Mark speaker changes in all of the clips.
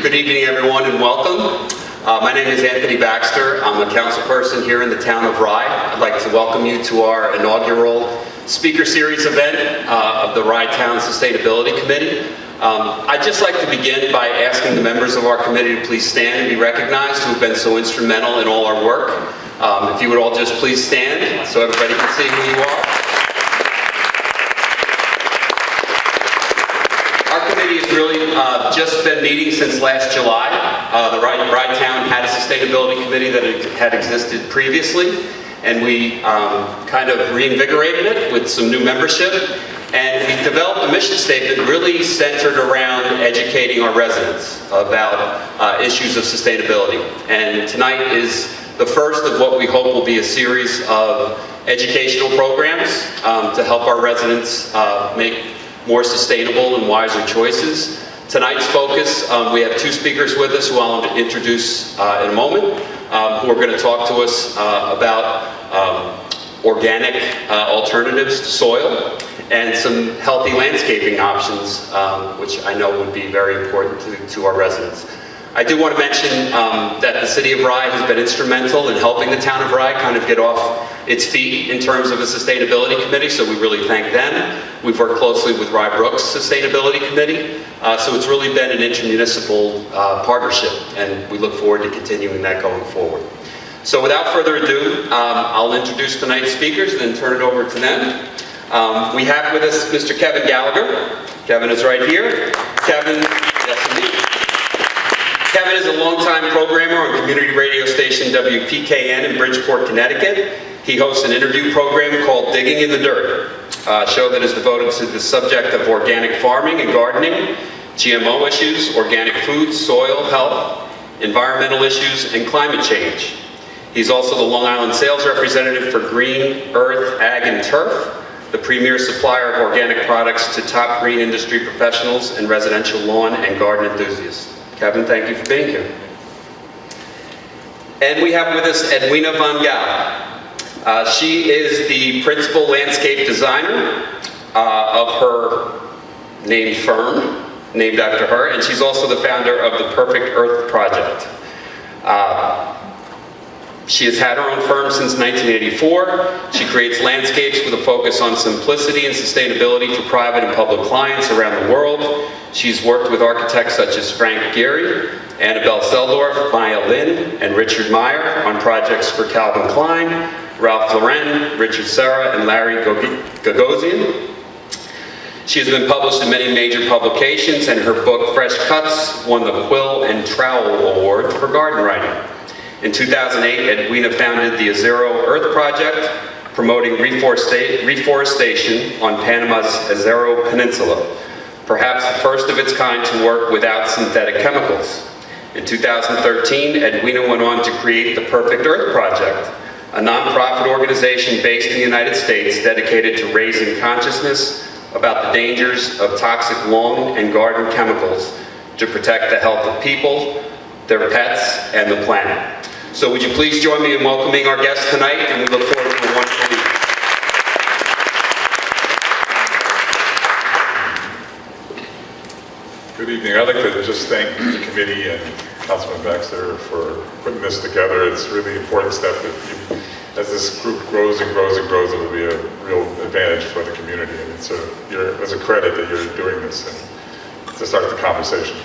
Speaker 1: Good evening, everyone, and welcome. My name is Anthony Baxter. I'm a councilperson here in the town of Rye. I'd like to welcome you to our inaugural speaker series event of the Rye Town Sustainability Committee. I'd just like to begin by asking the members of our committee to please stand and be recognized who have been so instrumental in all our work. If you would all just please stand so everybody can see who you are. Our committee has really just been meeting since last July. The Rye Town had a sustainability committee that had existed previously, and we kind of reinvigorated it with some new membership. And we developed a mission statement really centered around educating our residents about issues of sustainability. And tonight is the first of what we hope will be a series of educational programs to help our residents make more sustainable and wiser choices. Tonight's focus, we have two speakers with us who I'll introduce in a moment, who are going to talk to us about organic alternatives to soil and some healthy landscaping options, which I know would be very important to our residents. I do want to mention that the City of Rye has been instrumental in helping the town of Rye kind of get off its feet in terms of a sustainability committee, so we really thank them. We've worked closely with Rye Brook's Sustainability Committee, so it's really been an intermunicipal partnership, and we look forward to continuing that going forward. So without further ado, I'll introduce tonight's speakers and then turn it over to them. We have with us Mr. Kevin Gallagher. Kevin is right here. Kevin, yes indeed. Kevin is a longtime programmer on community radio station WPKN in Bridgeport, Connecticut. He hosts an interview program called Digging in the Dirt, a show that is devoted to the subject of organic farming and gardening, GMO issues, organic foods, soil health, environmental issues, and climate change. He's also the Long Island sales representative for Green Earth, Ag, and Turf, the premier supplier of organic products to top green industry professionals and residential lawn and garden enthusiasts. Kevin, thank you for being here. And we have with us Edwina Van Gaal. She is the principal landscape designer of her named firm, named after her, and she's also the founder of the Perfect Earth Project. She has had her own firm since 1984. She creates landscapes with a focus on simplicity and sustainability for private and public clients around the world. She's worked with architects such as Frank Gehry, Annabelle Seldorf, Maya Lin, and Richard Meyer on projects for Calvin Klein, Ralph Lauren, Richard Serra, and Larry Gagosian. She has been published in many major publications, and her book, Fresh Cuts, won the Quill and Trowel Award for garden writing. In 2008, Edwina founded the Azero Earth Project, promoting reforestation on Panama's Azero Peninsula, perhaps the first of its kind to work without synthetic chemicals. In 2013, Edwina went on to create the Perfect Earth Project, a nonprofit organization based in the United States dedicated to raising consciousness about the dangers of toxic lawn and garden chemicals to protect the health of people, their pets, and the planet. So would you please join me in welcoming our guests tonight, and we look forward to a wonderful evening.
Speaker 2: Good evening. I'd like to just thank the committee and Councilman Baxter for putting this together. It's a really important step that as this group grows and grows and grows, it will be a real advantage for the community. And it's a credit that you're doing this and to start the conversation.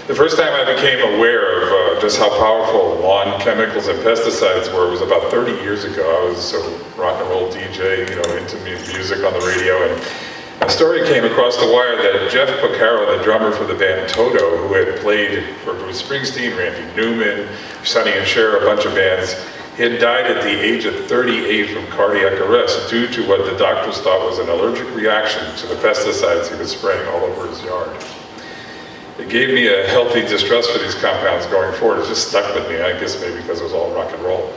Speaker 2: The first time I became aware of just how powerful lawn chemicals and pesticides were was about 30 years ago. I was a rock and roll DJ, into music on the radio, and a story came across the wire that Jeff Porcaro, the drummer for the band Toto, who had played for Bruce Springsteen, Randy Newman, Sonny and Cher, a bunch of bands, he had died at the age of 38 from cardiac arrest due to what the doctors thought was an allergic reaction to the pesticides he was spraying all over his yard. It gave me a healthy distrust for these compounds going forward. It just stuck with me, I guess maybe because it was all rock and roll.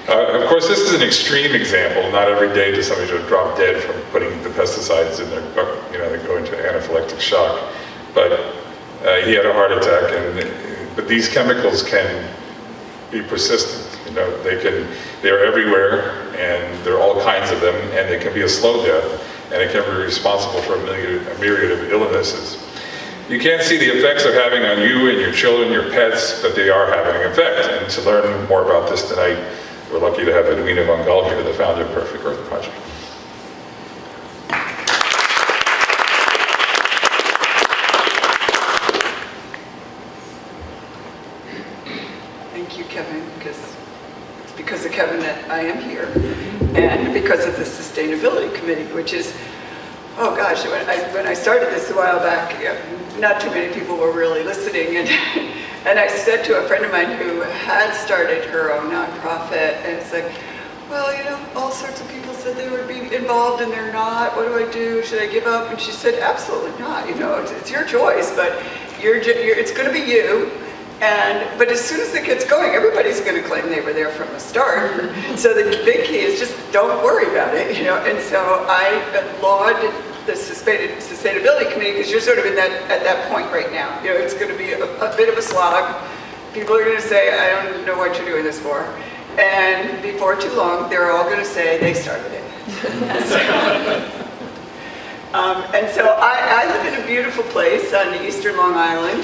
Speaker 2: Of course, this is an extreme example. Not every day does somebody just drop dead from putting the pesticides in their, they go into anaphylactic shock. But he had a heart attack, but these chemicals can be persistent. They're everywhere, and there are all kinds of them, and they can be a slow death, and it can be responsible for a myriad of illnesses. you can't see the effects they're having on you and your children, your pets, but they are having an effect. And to learn more about this tonight, we're lucky to have Edwina Van Gull here, the founder of Perfect Earth Project.
Speaker 3: Thank you, Kevin, because it's because of Kevin that I am here, and because of the Sustainability Committee, which is, oh gosh, when I started this a while back, not too many people were really listening, and I said to a friend of mine who had started her own nonprofit, and it's like, well, you know, all sorts of people said they would be involved and they're not. What do I do? Should I give up? And she said, absolutely not. You know, it's your choice, but it's going to be you. But as soon as it gets going, everybody's going to claim they were there from the start. So the big key is just don't worry about it, you know. And so I laud the Sustainability Committee, because you're sort of at that point right now. You know, it's going to be a bit of a slog. People are going to say, I don't know what you're doing this for. And before too long, they're all going to say they started it. And so I live in a beautiful place on eastern Long Island,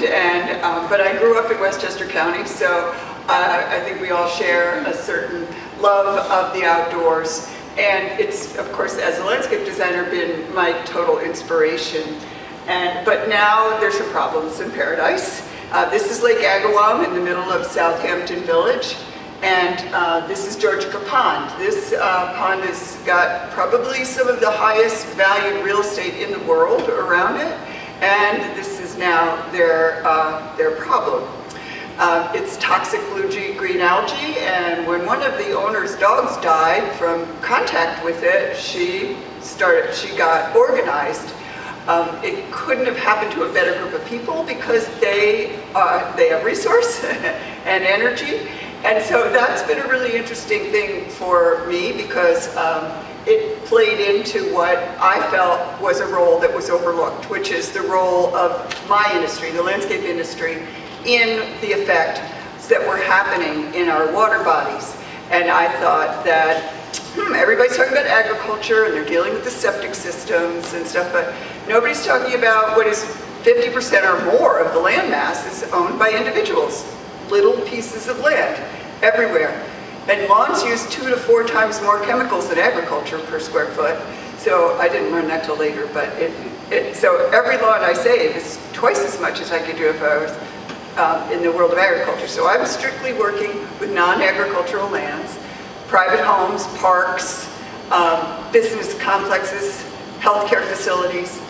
Speaker 3: but I grew up in Westchester County, so I think we all share a certain love of the outdoors. And it's, of course, as a landscape designer, been my total inspiration. But now there's some problems in Paradise. This is Lake Agawam in the middle of Southampton Village. And this is Georgica Pond. This pond has got probably some of the highest valued real estate in the world around it. And this is now their problem. It's toxic blue-green algae, and when one of the owner's dogs died from contact with it, she got organized. It couldn't have happened to a better group of people because they have resource and energy. And so that's been a really interesting thing for me because it played into what I felt was a role that was overlooked, which is the role of my industry, the landscape industry, in the effects that were happening in our water bodies. And I thought that, everybody's talking about agriculture and they're dealing with the septic systems and stuff, but nobody's talking about what is 50% or more of the land mass is owned by individuals. Little pieces of land everywhere. And lawns use 2 to 4 times more chemicals than agriculture per square foot. So I didn't learn that till later, but so every lawn I save is twice as much as I could do if I was in the world of agriculture. So I'm strictly working with non-agricultural lands, private homes, parks, business complexes, healthcare facilities.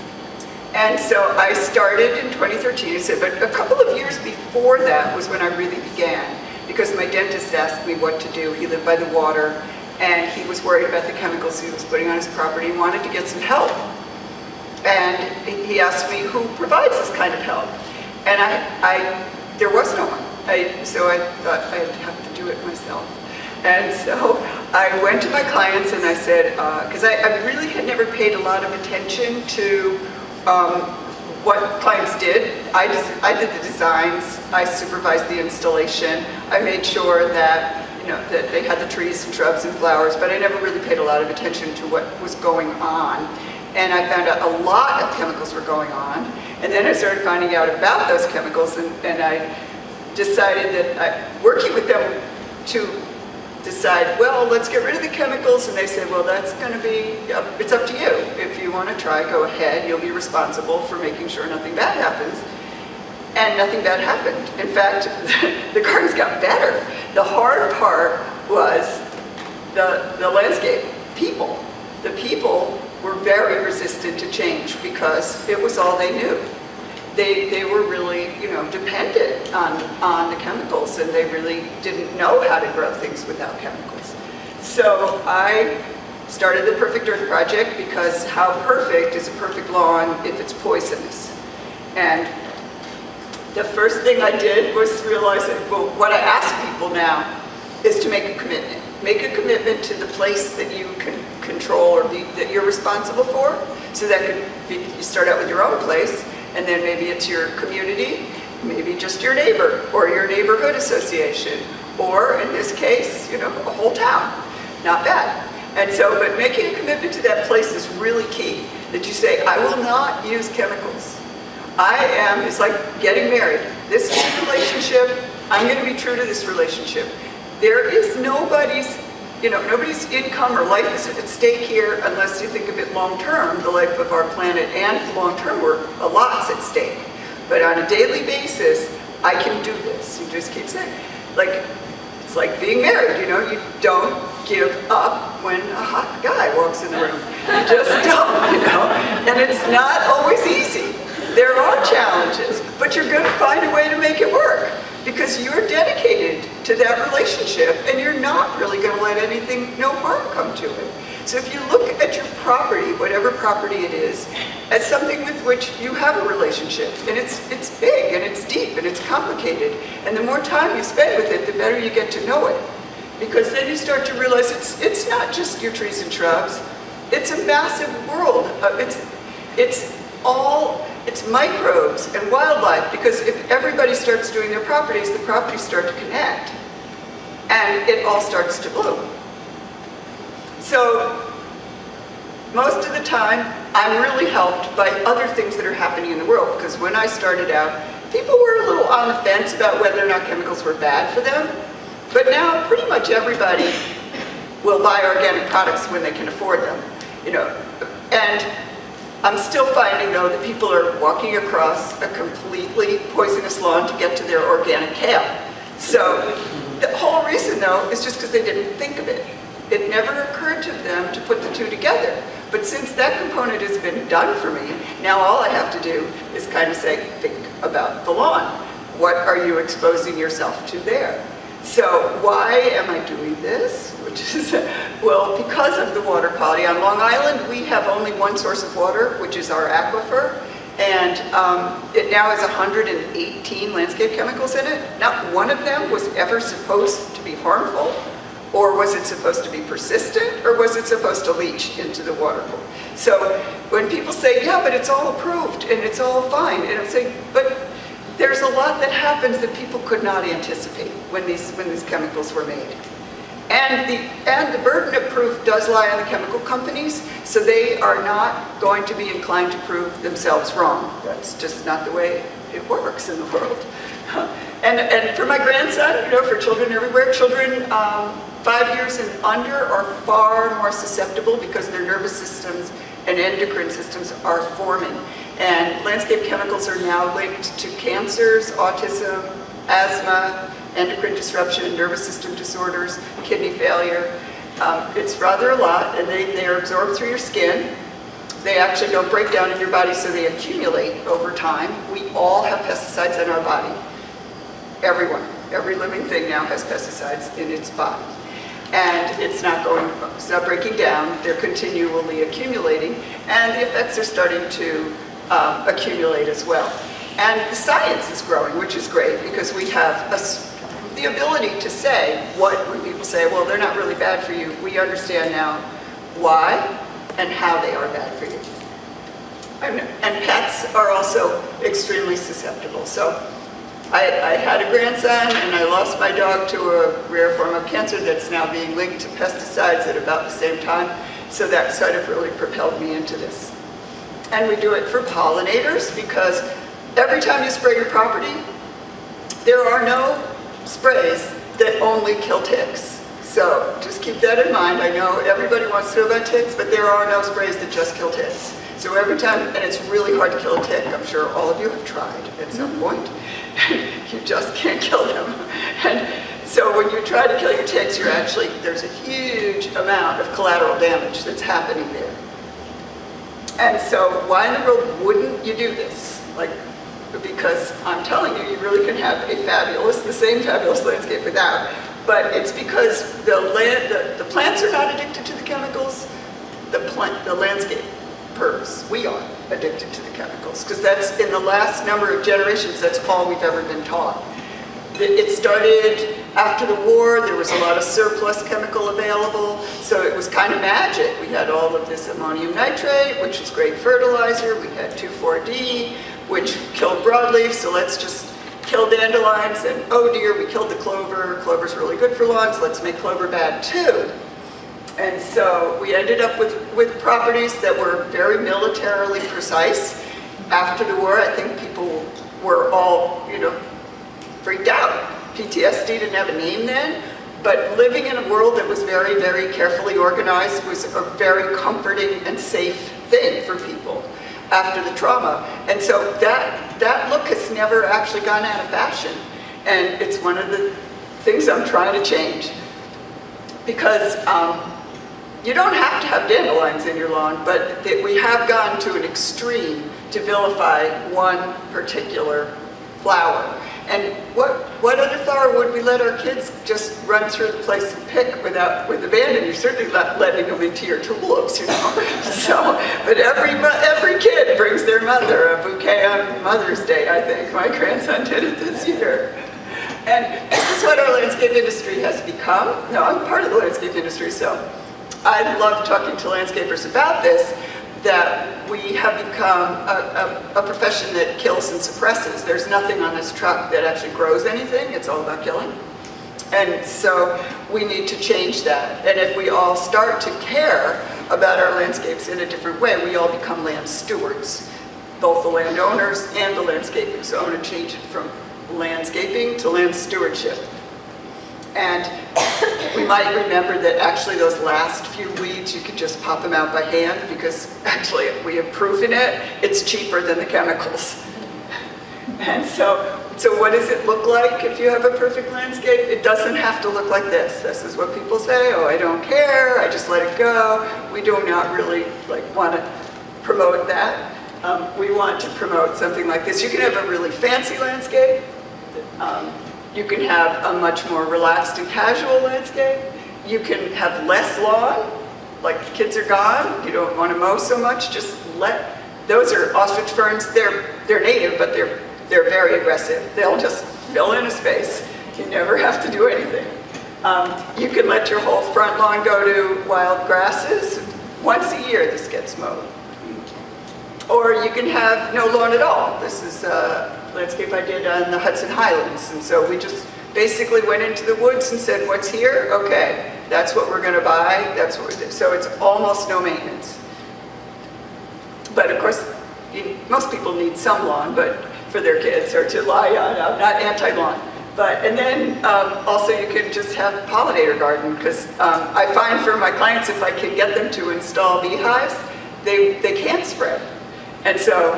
Speaker 3: And so I started in 2013, but a couple of years before that was when I really began, because my dentist asked me what to do. He lived by the water, and he was worried about the chemicals he was putting on his property and wanted to get some help. And he asked me who provides this kind of help. And there was no one. So I thought I'd have to do it myself. And so I went to my clients and I said, because I really had never paid a lot of attention to what clients did. I did the designs, I supervised the installation, I made sure that, that they had the trees and shrubs and flowers, but I never really paid a lot of attention to what was going on. And I found out a lot of chemicals were going on. And then I started finding out about those chemicals, and I decided that working with them to decide, well, let's get rid of the chemicals, and they said, well, that's going to be, it's up to you. If you want to try, go ahead. You'll be responsible for making sure nothing bad happens. And nothing bad happened. In fact, the gardens got better. The hard part was the landscape, people. The people were very resistant to change because it was all they knew. They were really, dependent on the chemicals, and they really didn't know how to grow things without chemicals. So I started the Perfect Earth Project because how perfect is a perfect lawn if it's poisonous? And the first thing I did was realize that, well, what I ask people now is to make a commitment. Make a commitment to the place that you can control or that you're responsible for. So that could be, you start out with your own place, and then maybe it's your community, maybe just your neighbor or your neighborhood association, or in this case, a whole town. Not bad. And so, but making a commitment to that place is really key. That you say, I will not use chemicals. It's like getting married. This is a relationship. I'm going to be true to this relationship. There is nobody's income or life is at stake here unless you think of it long-term, the life of our planet, and long-term, a lot's at stake. But on a daily basis, I can do this. You just keep saying, it's like being married, you don't give up when a hot guy walks in the room. You just don't, and it's not always easy. There are challenges, but you're going to find a way to make it work because you're dedicated to that relationship and you're not really going to let no harm come to it. So if you look at your property, whatever property it is, as something with which you have a relationship, and it's big and it's deep and it's complicated, and the more time you spend with it, the better you get to know it. Because then you start to realize it's not just your trees and shrubs, it's a massive world. It's microbes and wildlife, because if everybody starts doing their properties, the properties start to connect, and it all starts to bloom. So most of the time, I'm really helped by other things that are happening in the world, because when I started out, people were a little on the fence about whether or not chemicals were bad for them, but now pretty much everybody will buy organic products when they can afford them, and I'm still finding, though, that people are walking across a completely poisonous lawn to get to their organic kale. So the whole reason, though, is just because they didn't think of it. It never occurred to them to put the two together. But since that component has been done for me, now all I have to do is kind of say, think about the lawn. What are you exposing yourself to there? So why am I doing this? Which is, well, because of the water quality. On Long Island, we have only one source of water, which is our aquifer. And it now has 118 landscape chemicals in it. Not one of them was ever supposed to be harmful, or was it supposed to be persistent, or was it supposed to leach into the water pool? So when people say, yeah, but it's all approved and it's all fine, and I'm saying, but there's a lot that happens that people could not anticipate when these chemicals were made. And the burden of proof does lie on the chemical companies, so they are not going to be inclined to prove themselves wrong. That's just not the way it works in the world. And for my grandson, for children everywhere, children 5 years and under are far more susceptible because their nervous systems and endocrine systems are forming. And landscape chemicals are now linked to cancers, autism, asthma, endocrine disruption, nervous system disorders, kidney failure. It's rather a lot, and they are absorbed through your skin. They actually don't break down in your body, so they accumulate over time. We all have pesticides in our body. Everyone, every living thing now has pesticides in its body. And it's not breaking down, they're continually accumulating, and the effects are starting to accumulate as well. And the science is growing, which is great, because we have the ability to say when people say, well, they're not really bad for you, we understand now why and how they are bad for you. And pets are also extremely susceptible. So I had a grandson, and I lost my dog to a rare form of cancer that's now being linked to pesticides at about the same time. So that sort of really propelled me into this. And we do it for pollinators, because every time you spray your property, there are no sprays that only kill ticks. So just keep that in mind. I know everybody wants to know about ticks, but there are no sprays that just kill ticks. So every time, and it's really hard to kill a tick, I'm sure all of you have tried at some point. You just can't kill them. And so when you try to kill your ticks, there's a huge amount of collateral damage that's happening there. And so why in the world wouldn't you do this? Because I'm telling you, you really can have the same fabulous landscape without. But it's because the plants are not addicted to the chemicals, the landscapers, we are addicted to the chemicals. Because that's, in the last number of generations, that's all we've ever been taught. It started after the war. There was a lot of surplus chemical available, so it was kind of magic. We had all of this ammonium nitrate, which is great fertilizer. We had 2,4-D, which killed broadleaf, so let's just kill dandelions. And oh dear, we killed the clover. Clover's really good for lawns. Let's make clover bad too. And so we ended up with properties that were very militarily precise. after the war, I think people were all, freaked out. PTSD didn't have a name then, but living in a world that was very, very carefully organized was a very comforting and safe thing for people after the trauma. And so that look has never actually gone out of fashion. And it's one of the things I'm trying to change. Because you don't have to have dandelions in your lawn, but we have gone to an extreme to vilify one particular flower. And what other flower would we let our kids just run through the place and pick with abandon? You're certainly not letting them into your tulips, So, but every kid brings their mother a bouquet on Mother's Day, I think. My grandson did it this year. And this is what our landscape industry has become. No, I'm part of the landscape industry, so I love talking to landscapers about this, that we have become a profession that kills and suppresses. There's nothing on this truck that actually grows anything. It's all about killing. And so we need to change that. And if we all start to care about our landscapes in a different way, we all become land stewards, both the landowners and the landscaping. So I'm going to change it from landscaping to land stewardship. And we might remember that actually those last few weeds, you can just pop them out by hand, because actually we have proof in it, it's cheaper than the chemicals. And so what does it look like if you have a perfect landscape? It doesn't have to look like this. This is what people say, oh, I don't care, I just let it go. We do not really want to promote that. We want to promote something like this. You can have a really fancy landscape. You can have a much more relaxed and casual landscape. You can have less lawn, like the kids are gone. You don't want to mow so much. Just those are ostrich ferns. They're native, but they're very aggressive. They'll just fill in a space. You never have to do anything. You can let your whole front lawn go to wild grasses. Once a year, this gets mowed. Or you can have no lawn at all. This is a landscape I did on the Hudson Highlands. And so we just basically went into the woods and said, what's here? Okay, that's what we're going to buy. That's what so it's almost no maintenance. But of course, most people need some lawn, but for their kids, or to lie on. I'm not anti-lawn. And then also you can just have a pollinator garden, because I find for my clients, if I can get them to install beehives, they can't spread. And so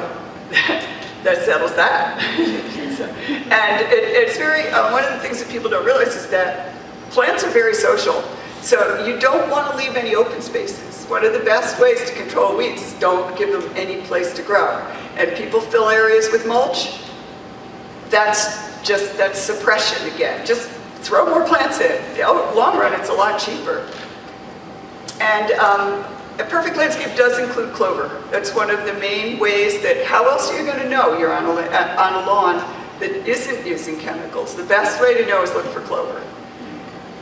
Speaker 3: that settles that. And it's very, one of the things that people don't realize is that plants are very social. So you don't want to leave any open spaces. One of the best ways to control weeds is don't give them any place to grow. And people fill areas with mulch. That's suppression again. Just throw more plants in. Long run, it's a lot cheaper. And a perfect landscape does include clover. That's one of the main ways that, how else are you going to know you're on a lawn that isn't using chemicals? The best way to know is look for clover.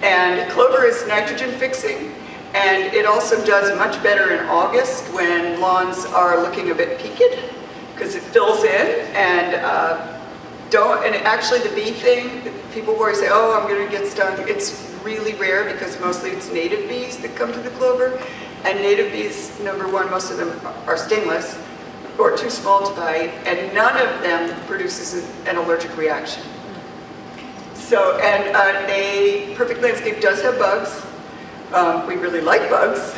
Speaker 3: And clover is nitrogen fixing, and it also does much better in August when lawns are looking a bit peaked, because it fills in and actually the bee thing, people worry, say, oh, I'm going to get stung. It's really rare, because mostly it's native bees that come to the clover. And native bees, number one, most of them are stingless or too small to bite, and none of them produces an allergic reaction. So, and a perfect landscape does have bugs. We really like bugs.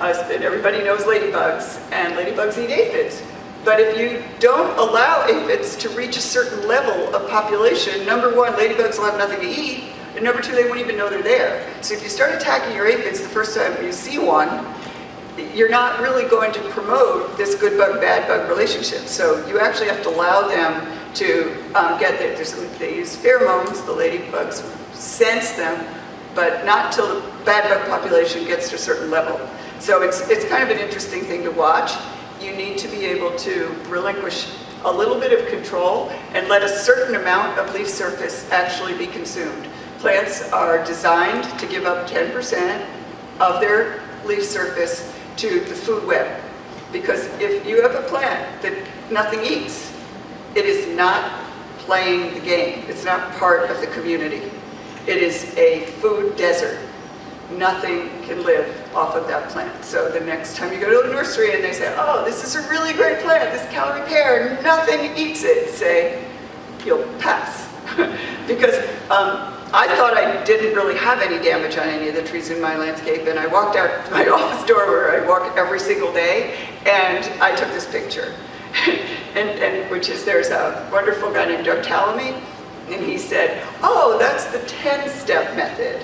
Speaker 3: And everybody knows ladybugs, and ladybugs eat aphids. But if you don't allow aphids to reach a certain level of population, number one, ladybugs will have nothing to eat. And number two, they won't even know they're there. So if you start attacking your aphids the first time you see one, you're not really going to promote this good bug, bad bug relationship. So you actually have to allow them to get there. They use pheromones, the ladybugs sense them, but not till the bad bug population gets to a certain level. So it's kind of an interesting thing to watch. You need to be able to relinquish a little bit of control and let a certain amount of leaf surface actually be consumed. Plants are designed to give up 10% of their leaf surface to the food web. Because if you have a plant that nothing eats, it is not playing the game. It's not part of the community. It is a food desert. nothing can live off of that plant. So the next time you go to a nursery and they say, oh, this is a really great plant, this calorie pear, nothing eats it, say, you'll pass. Because I thought I didn't really have any damage on any of the trees in my landscape, and I walked out to my office door where I walk every single day, and I took this picture. and which is, there's a wonderful guy named Doug Talamy, and he said, oh, that's the 10-step method.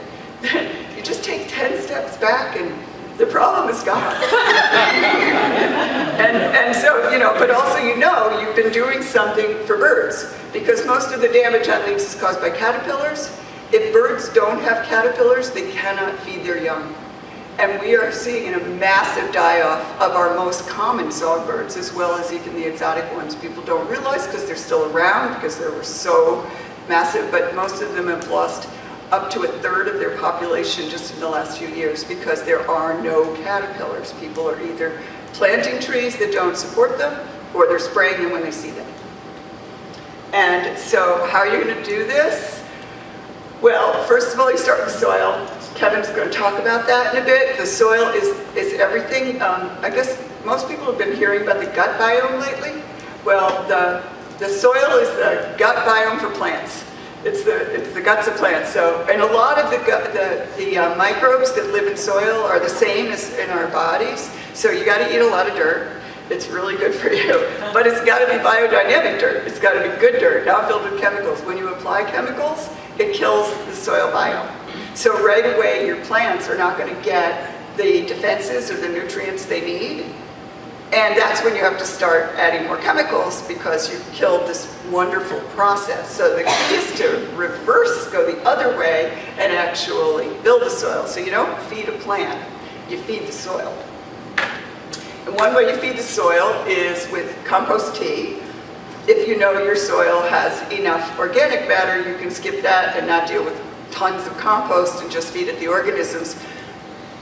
Speaker 3: You just take 10 steps back and the problem is gone. and so, but also you've been doing something for birds, because most of the damage on leaves is caused by caterpillars. If birds don't have caterpillars, they cannot feed their young. And we are seeing a massive die-off of our most common songbirds, as well as even the exotic ones. People don't realize because they're still around, because they were so massive, but most of them have lost up to 1/3 of their population just in the last few years because there are no caterpillars. People are either planting trees that don't support them, or they're spraying them when they see them. And so how are you going to do this? Well, first of all, you start with the soil. Kevin's going to talk about that in a bit. The soil is everything. I guess most people have been hearing about the gut biome lately. Well, the soil is the gut biome for plants. It's the guts of plants. So, and a lot of the microbes that live in soil are the same as in our bodies. So you got to eat a lot of dirt. It's really good for you. But it's got to be biodynamic dirt. It's got to be good dirt, not filled with chemicals. When you apply chemicals, it kills the soil biome. So right away, your plants are not going to get the defenses or the nutrients they need. And that's when you have to start adding more chemicals, because you've killed this wonderful process. So the key is to reverse, go the other way, and actually build the soil. So you don't feed a plant, you feed the soil. And one way you feed the soil is with compost tea. If you know your soil has enough organic matter, you can skip that and not deal with tons of compost and just feed it the organisms.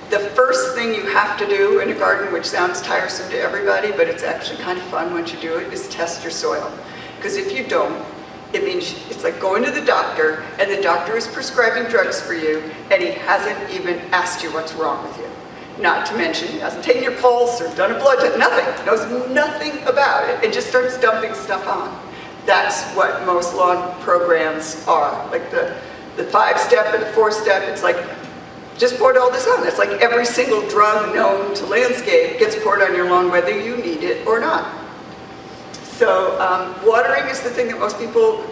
Speaker 3: The first thing you have to do in a garden, which sounds tiresome to everybody, but it's actually kind of fun once you do it, is test your soil. Because if you don't, it means it's like going to the doctor, and the doctor is prescribing drugs for you, and he hasn't even asked you what's wrong with you. Not to mention, he hasn't taken your pulse or done a blood test, nothing, knows nothing about it, and just starts dumping stuff on. That's what most lawn programs are. Like the 5-step and the 4-step, it's like, just poured all this on. It's like every single drug known to landscape gets poured on your lawn, whether you need it or not. So watering is the thing that most people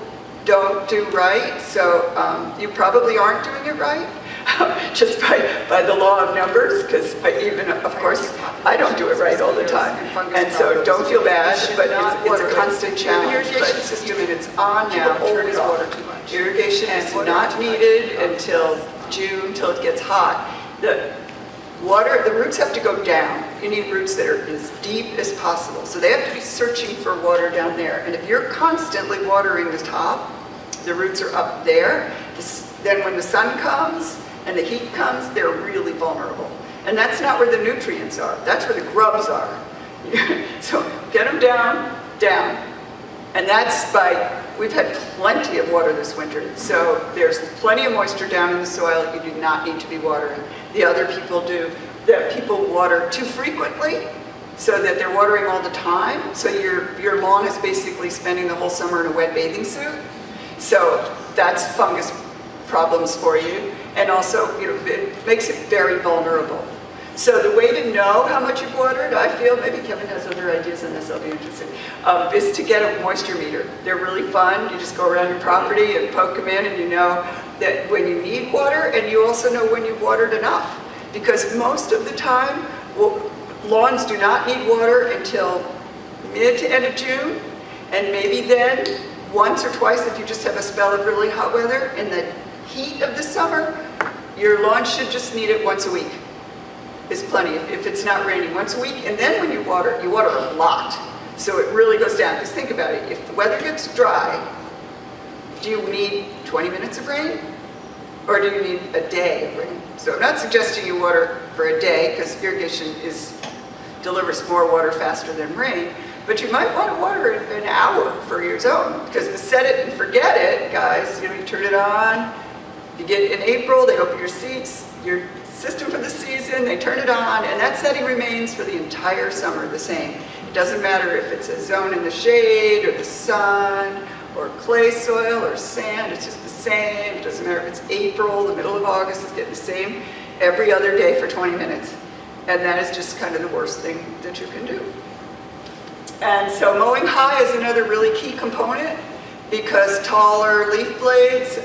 Speaker 3: don't do right. So you probably aren't doing it right, just by the law of numbers, because even, of course, I don't do it right all the time. And so don't feel bad, but it's a constant challenge. But the system, and it's on now, turn it off. Irrigation is not needed until June, till it gets hot. The roots have to go down. You need roots that are as deep as possible. So they have to be searching for water down there. And if you're constantly watering the top, the roots are up there. Then when the sun comes and the heat comes, they're really vulnerable. And that's not where the nutrients are. That's where the grubs are. So get them down, down. And that's we've had plenty of water this winter. So there's plenty of moisture down in the soil. You do not need to be watering. The other people do, that people water too frequently, so that they're watering all the time. So your lawn is basically spending the whole summer in a wet bathing suit. So that's fungus problems for you. And also, it makes it very vulnerable. So the way to know how much you've watered, I feel, maybe Kevin has other ideas on this, I'll be interested, is to get a moisture meter. They're really fun. You just go around your property and poke them in, and you know that when you need water, and you also know when you've watered enough. Because most of the time, lawns do not need water until mid to end of June, and maybe then once or twice if you just have a spell of really hot weather. In the heat of the summer, your lawn should just need it once a week. Is plenty if it's not raining, once a week. And then when you water a lot. So it really goes down. Because think about it, if the weather gets dry, do you need 20 minutes of rain? Or do you need a day of rain? So I'm not suggesting you water for a day, because irrigation delivers more water faster than rain. But you might want to water an hour for your zone. Because the set it and forget it, guys, you turn it on, You get in April, they open your system for the season, they turn it on, and that setting remains for the entire summer the same. It doesn't matter if it's a zone in the shade, or the sun, or clay soil, or sand, it's just the same. It doesn't matter if it's April, the middle of August, it's getting the same every other day for 20 minutes. And that is just kind of the worst thing that you can do. And so mowing high is another really key component, because taller leaf blades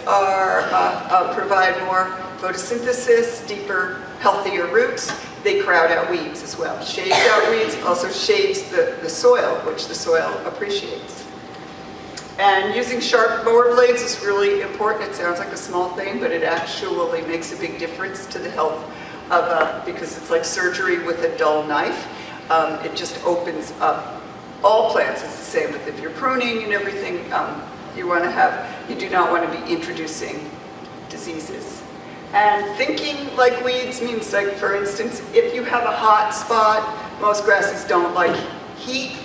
Speaker 3: provide more photosynthesis, deeper, healthier roots. They crowd out weeds as well. Shades out weeds, also shades the soil, which the soil appreciates. And using sharp mower blades is really important. It sounds like a small thing, but it actually makes a big difference to the health of because it's like surgery with a dull knife. It just opens up all plants. It's the same with if you're pruning and everything. You do not want to be introducing diseases. And thinking like weeds means, like, for instance, if you have a hot spot, most grasses don't like heat,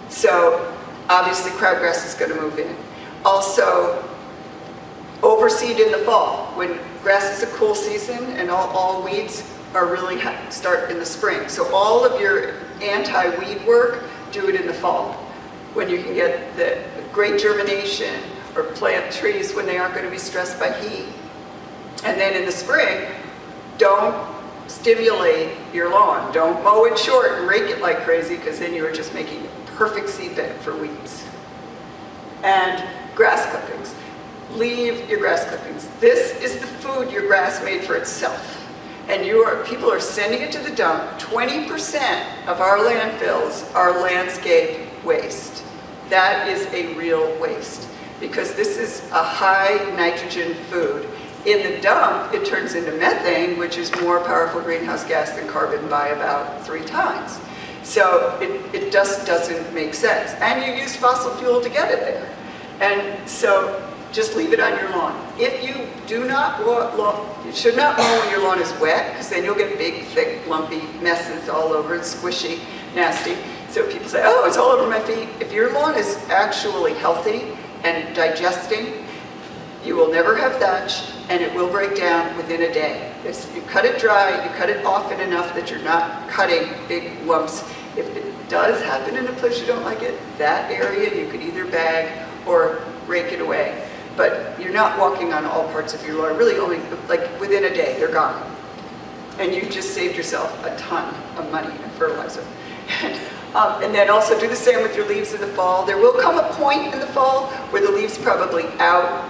Speaker 3: so obviously crabgrass is going to move in. Also, overseed in the fall. When grass is a cool season, and all weeds are really start in the spring. So all of your anti-weed work, do it in the fall, when you can get the great germination, or plant trees when they aren't going to be stressed by heat. And then in the spring, don't stimulate your lawn. Don't mow it short and rake it like crazy, because then you are just making a perfect seedbed for weeds. And grass clippings. Leave your grass clippings. This is the food your grass made for itself. And people are sending it to the dump. 20% of our landfills are landscape waste. That is a real waste, because this is a high nitrogen food. In the dump, it turns into methane, which is more powerful greenhouse gas than carbon by about 3 times. So it just doesn't make sense. And you use fossil fuel to get it there. And so just leave it on your lawn. If you do not you should not mow when your lawn is wet, because then you'll get big, thick, lumpy messes all over. It's squishy, nasty. So people say, oh, it's all over my feet. If your lawn is actually healthy and digesting, you will never have thatch, and it will break down within a day. You cut it dry, you cut it often enough that you're not cutting big lumps. If it does happen in a place you don't like it, that area you could either bag or rake it away. But you're not walking on all parts of your lawn, really only like within a day, they're gone. And you just saved yourself a ton of money in fertilizer. And then also do the same with your leaves in the fall. There will come a point in the fall where the leaves probably outfall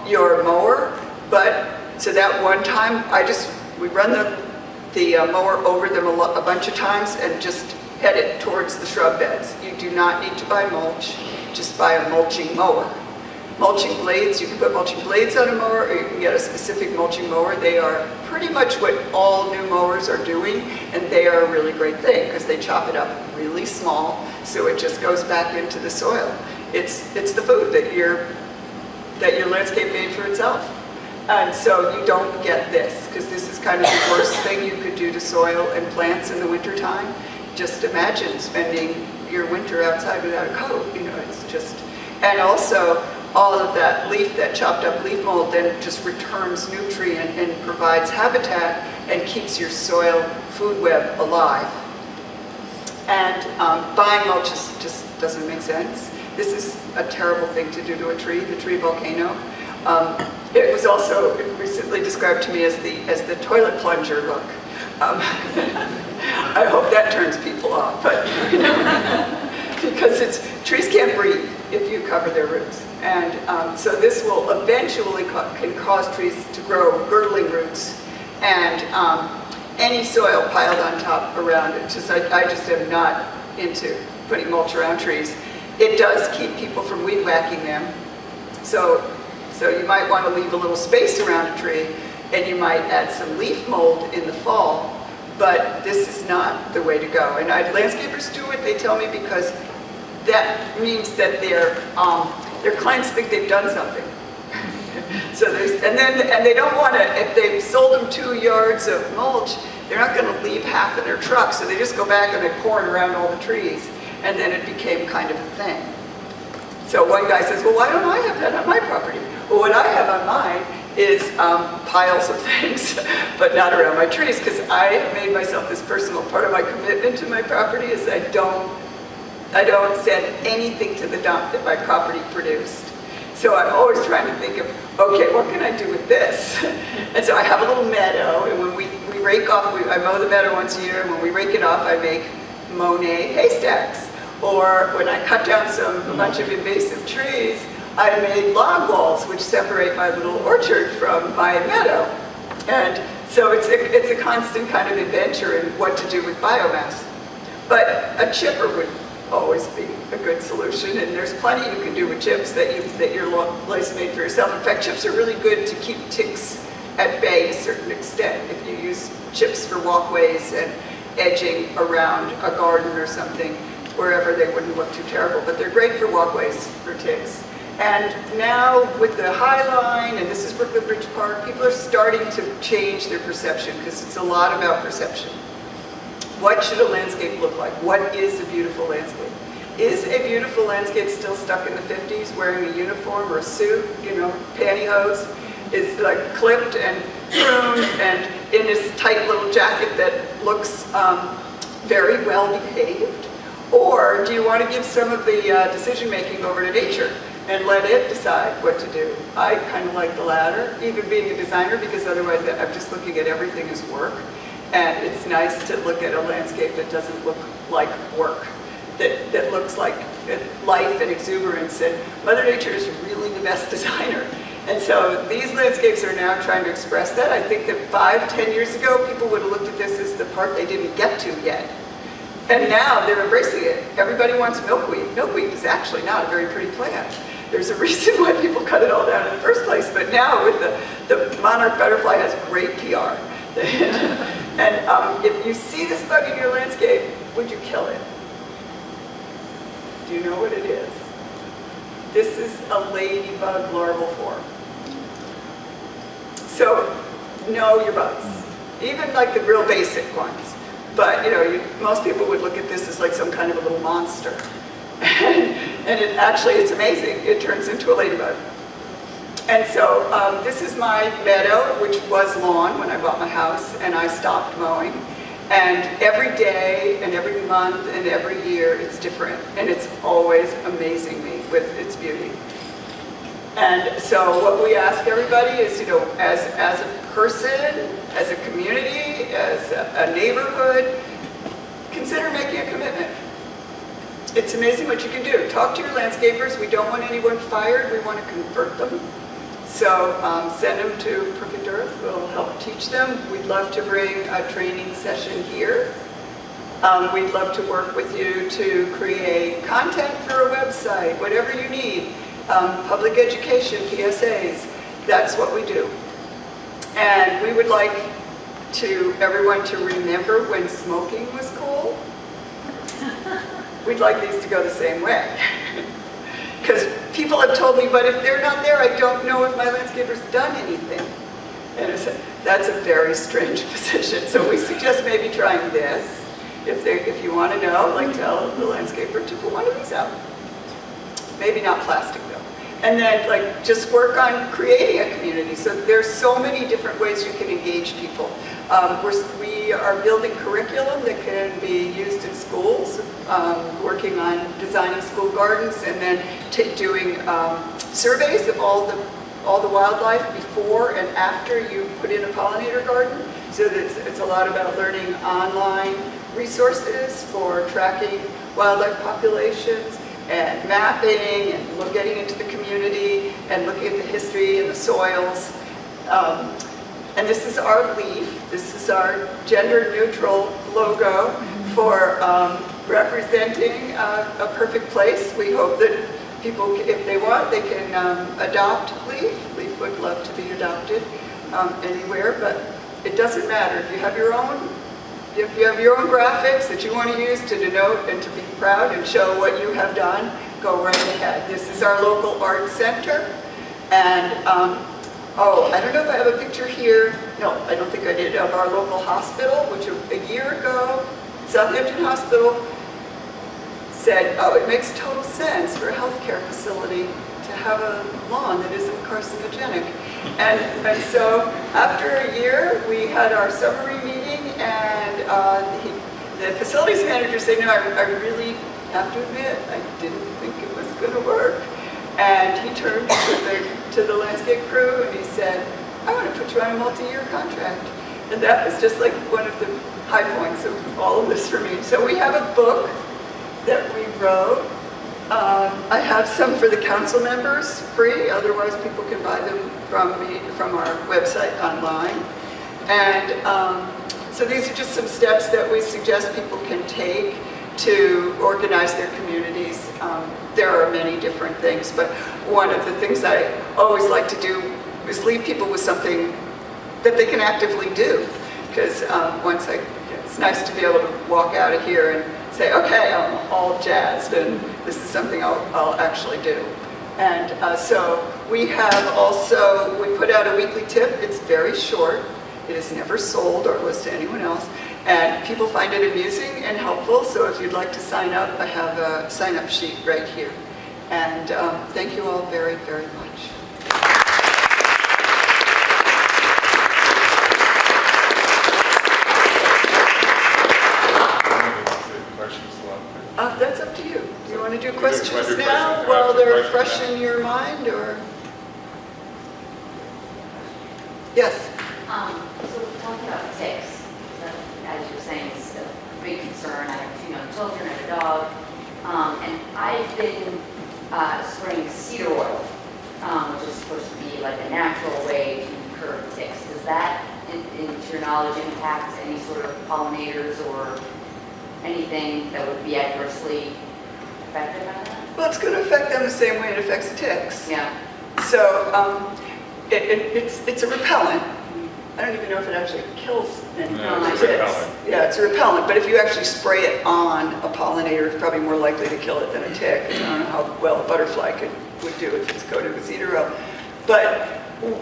Speaker 3: your mower. But so that one time, we run the mower over them a bunch of times and just head it towards the shrub beds. You do not need to buy mulch, just buy a mulching mower. Mulching blades, you can put mulching blades on a mower, or you can get a specific mulching mower. They are pretty much what all new mowers are doing, and they are a really great thing, because they chop it up really small, so it just goes back into the soil. It's the food that your landscape made for itself. And so you don't get this, because this is kind of the worst thing you could do to soil and plants in the wintertime. Just imagine spending your winter outside without a coat, it's just, and also all of that chopped up leaf mold then just returns nutrient and provides habitat and keeps your soil food web alive. And buying mulch just doesn't make sense. This is a terrible thing to do to a tree, the tree volcano. It was also recently described to me as the toilet plunger look. I hope that turns people off, but because trees can't breathe if you cover their roots. And so this will eventually can cause trees to grow girdling roots, and any soil piled on top around it. I just am not into putting mulch around trees. It does keep people from weed whacking them. So you might want to leave a little space around a tree, and you might add some leaf mold in the fall, but this is not the way to go. And landscapers do what they tell me, because that means that their clients think they've done something. And they don't want to, if they've sold them 2 yards of mulch, they're not going to leave half in their truck, so they just go back and they pour it around all the trees, and then it became kind of a thing. So one guy says, well, why don't I have that on my property? Well, what I have on mine is piles of things, but not around my trees, because I have made myself this personal part of my commitment to my property is I don't send anything to the dump that my property produced. So I'm always trying to think of, okay, what can I do with this? And so I have a little meadow, and when we rake off, I mow the meadow once a year, and when we rake it off, I make Monet haystacks. Or when I cut down a bunch of invasive trees, I made log walls, which separate my little orchard from my meadow. And so it's a constant kind of adventure in what to do with biomass. But a chipper would always be a good solution, and there's plenty you can do with chips that your lice made for yourself. In fact, chips are really good to keep ticks at bay to a certain extent. If you use chips for walkways and edging around a garden or something, wherever they wouldn't look too terrible, but they're great for walkways for ticks. And now with the High Line, and this is Brooklyn Bridge Park, people are starting to change their perception, because it's a lot about perception. What should a landscape look like? What is a beautiful landscape? Is a beautiful landscape still stuck in the 50s, wearing a uniform or a suit, pantyhose? Is like clipped and pruned and in this tight little jacket that looks very well behaved? Or do you want to give some of the decision-making over to nature and let it decide what to do? I kind of like the latter, even being a designer, because otherwise I'm just looking at everything as work. And it's nice to look at a landscape that doesn't look like work, that looks like life and exuberance. And Mother Nature is really the best designer. And so these landscapes are now trying to express that. I think that 5-10 years ago, people would have looked at this as the part they didn't get to yet. And now they're embracing it. Everybody wants milkweed. Milkweed is actually not a very pretty plant. There's a reason why people cut it all down in the first place. But now with the monarch butterfly has great PR. And if you see this bug in your landscape, would you kill it? Do you know what it is? This is a ladybug larval form. So know your bugs, even like the real basic ones. But most people would look at this as like some kind of a little monster. And it's amazing. It turns into a ladybug. And so this is my meadow, which was lawn when I bought my house, and I stopped mowing. And every day and every month and every year it's different. And it's always amazing me with its beauty. And so what we ask everybody is, as a person, as a community, as a neighborhood, consider making a commitment. It's amazing what you can do. Talk to your landscapers. We don't want anyone fired. We want to convert them. So send them to Perfect Earth. We'll help teach them. We'd love to bring a training session here. We'd love to work with you to create content for a website, whatever you need. Public education, PSAs, that's what we do. And we would like everyone to remember when smoking was cool. We'd like these to go the same way. Because people have told me, but if they're not there, I don't know if my landscaper's done anything. And I said, that's a very strange position. So we suggest maybe trying this. If you want to know, tell the landscaper to put one of these out. Maybe not plastic though. And then just work on creating a community. So there's so many different ways you can engage people. We are building curriculum that can be used in schools, working on designing school gardens, and then doing surveys of all the wildlife before and after you put in a pollinator garden. So it's a lot about learning online resources for tracking wildlife populations and mapping and getting into the community and looking at the history and the soils. And this is our leaf. This is our gender-neutral logo for representing a perfect place. We hope that people, if they want, they can adopt Leaf. Leaf would love to be adopted anywhere, but it doesn't matter. If you have your own graphics that you want to use to denote and to be proud and show what you have done, go right ahead. This is our local art center. And I don't know if I have a picture here. No, I don't think I did, of our local hospital, which a year ago, Southampton Hospital said, oh, it makes total sense for a healthcare facility to have a lawn that isn't carcinogenic. And so after a year, we had our summary meeting, and the facilities manager said, no, I really have to admit, I didn't think it was going to work. And he turned to the landscape crew and he said, I want to put you on a multi-year contract. And that was just like one of the high points of all of this for me. So we have a book that we wrote. I have some for the council members free, otherwise people can buy them from our website online. And so these are just some steps that we suggest people can take to organize their communities. There are many different things, but one of the things I always like to do is leave people with something that they can actively do. Because it's nice to be able to walk out of here and say, okay, I'm all jazzed and this is something I'll actually do. And so we put out a weekly tip. It's very short. It is never sold or listed to anyone else. And people find it amusing and helpful. So if you'd like to sign up, I have a sign-up sheet right here. And thank you all very, very much. That's up to you. Do you want to do questions now while they're fresh in your mind, or? Yes.
Speaker 4: So talking about ticks, as you were saying, is a big concern. I have 2 young children, I have a dog, and I've been spraying cedar oil, which is supposed to be like a natural way to curb ticks. Does that, to your knowledge, impact any sort of pollinators or anything that would be adversely affected by that?
Speaker 3: Well, it's going to affect them the same way it affects ticks.
Speaker 4: Yeah.
Speaker 3: So it's a repellent. I don't even know if it actually kills any
Speaker 2: it's
Speaker 3: ticks.
Speaker 2: a repellent.
Speaker 3: Yeah, it's a repellent. But if you actually spray it on a pollinator, it's probably more likely to kill it than a tick. I don't know how well a butterfly would do if it's coated with cedar oil. But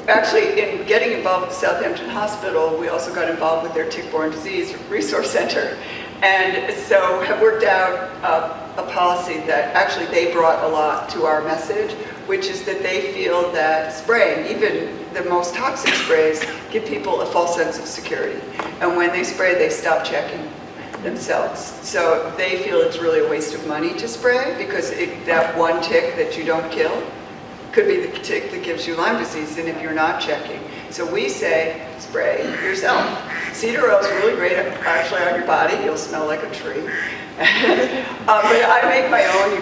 Speaker 3: actually, in getting involved with Southampton Hospital, we also got involved with their tick-borne disease resource center. And so have worked out a policy that actually they brought a lot to our message, which is that they feel that spraying, even the most toxic sprays, give people a false sense of security. And when they spray, they stop checking themselves. So they feel it's really a waste of money to spray, because that one tick that you don't kill could be the tick that gives you Lyme disease, and if you're not checking. So we say, spray yourself. Cedar oil is really great actually on your body. You'll smell like a tree. But I make my own.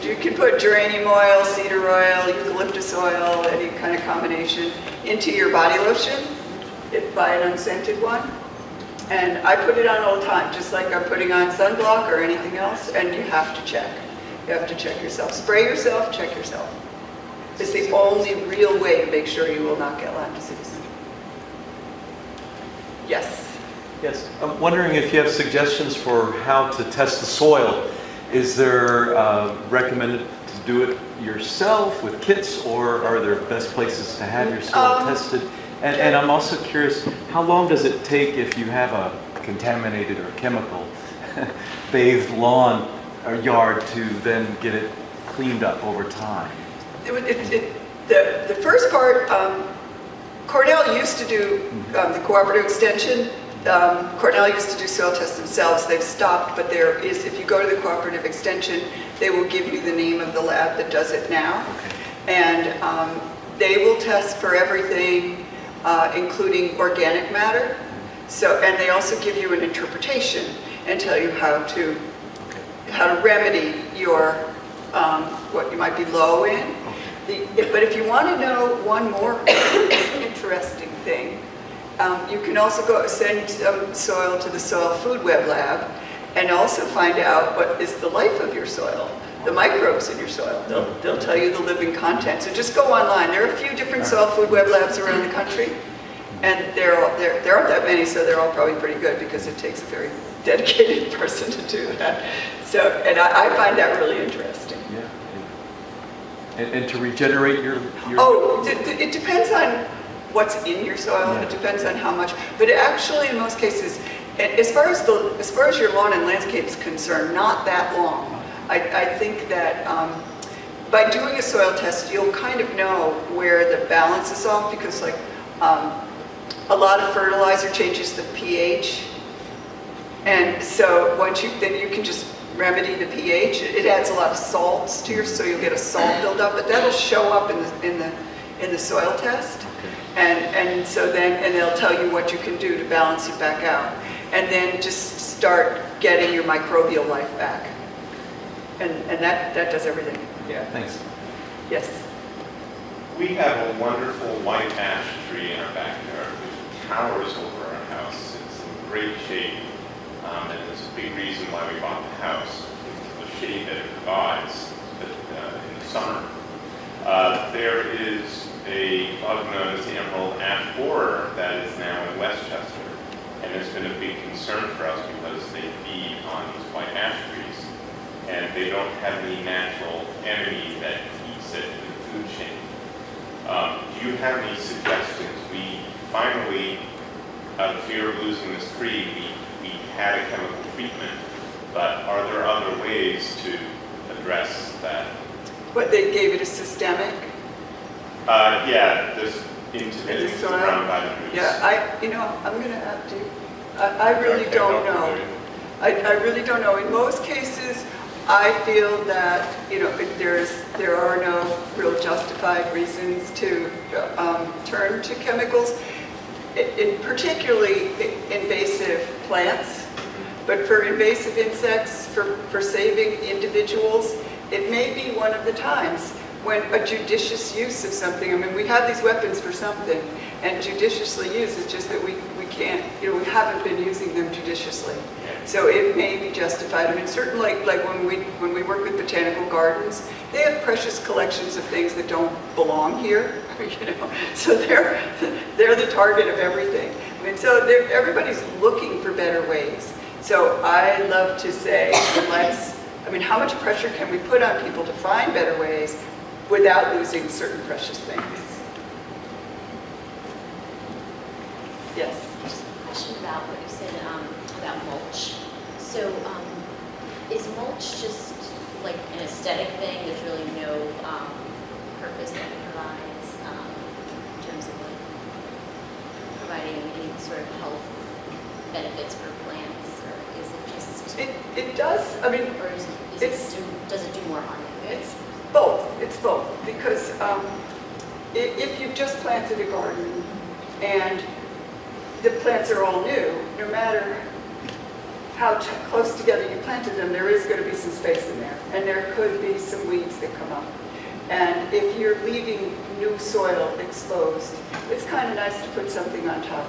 Speaker 3: You can put geranium oil, cedar oil, eucalyptus oil, any kind of combination into your body lotion. Buy an unscented one. And I put it on all the time, just like I'm putting on sunblock or anything else, and you have to check. You have to check yourself. Spray yourself, check yourself. It's the only real way to make sure you will not get Lyme disease. Yes.
Speaker 5: Yes, I'm wondering if you have suggestions for how to test the soil. Is there recommended to do it yourself with kits, or are there best places to have your soil tested? And I'm also curious, how long does it take if you have a contaminated or chemical bathed lawn or yard to then get it cleaned up over time?
Speaker 3: The first part, Cornell used to do the cooperative extension. Cornell used to do soil tests themselves. They've stopped, but there is, if you go to the cooperative extension, they will give you the name of the lab that does it now. Okay. And they will test for everything, including organic matter. So, and they also give you an interpretation and tell you how to remedy your what you might be low in. But if you want to know one more interesting thing, you can also go send some soil to the Soil Food Web Lab and also find out what is the life of your soil, the microbes in your soil. They'll tell you the living content. So just go online. There are a few different Soil Food Web Labs around the country, and there aren't that many, so they're all probably pretty good because it takes a very dedicated person to do that. So, and I find that really interesting.
Speaker 5: Yeah. And to regenerate your...
Speaker 3: It depends on what's in your soil. Yeah. It depends on how much. But actually, in most cases, as far as your lawn and landscape is concerned, not that long. I think that by doing a soil test, you'll kind of know where the balance is off, because like a lot of fertilizer changes the pH. And so then you can just remedy the pH. It adds a lot of salts to your, so you'll get a salt buildup, but that'll show up in the soil test. And so then, and they'll tell you what you can do to balance it back out. And then just start getting your microbial life back. And that does everything.
Speaker 5: Yeah, thanks.
Speaker 3: Yes.
Speaker 6: We have a wonderful white ash tree in our backyard which towers over our house. It's in great shape, and it's a big reason why we bought the house, the shade that it provides in the summer. There is a bug known as the emerald ash borer that is now in Westchester, and it's been a big concern for us because they feed on these white ash trees, and they don't have any natural enemy that eats it in the food chain. Do you have any suggestions? We finally, out of fear of losing this tree, we had a chemical treatment, but are there other ways to address that?
Speaker 3: What, they gave it a systemic?
Speaker 6: Yeah, this intermittent
Speaker 3: soil?
Speaker 6: around by the roots.
Speaker 3: Yeah, I'm going to have to, I really don't know. I really don't know. In most cases, I feel that, there are no real justified reasons to turn to chemicals, in particularly invasive plants. But for invasive insects, for saving individuals, it may be one of the times when a judicious use of something, I mean, we have these weapons for something, and judiciously used, it's just that we can't, we haven't been using them judiciously. So it may be justified. I mean, certainly, like when we work with botanical gardens, they have precious collections of things that don't belong here, So they're the target of everything. I mean, so everybody's looking for better ways. So I love to say, how much pressure can we put on people to find better ways without losing certain precious things? Yes.
Speaker 7: Just a question about what you said about mulch. So is mulch just like an aesthetic thing? There's really no purpose that it provides in terms of like providing any sort of health benefits for plants, or is it just?
Speaker 3: It does. I mean,
Speaker 7: or does it do more harm than good?
Speaker 3: It's both. It's both, because if you've just planted a garden and the plants are all new, no matter how close together you planted them, there is going to be some space in there, and there could be some weeds that come up. And if you're leaving new soil exposed, it's kind of nice to put something on top.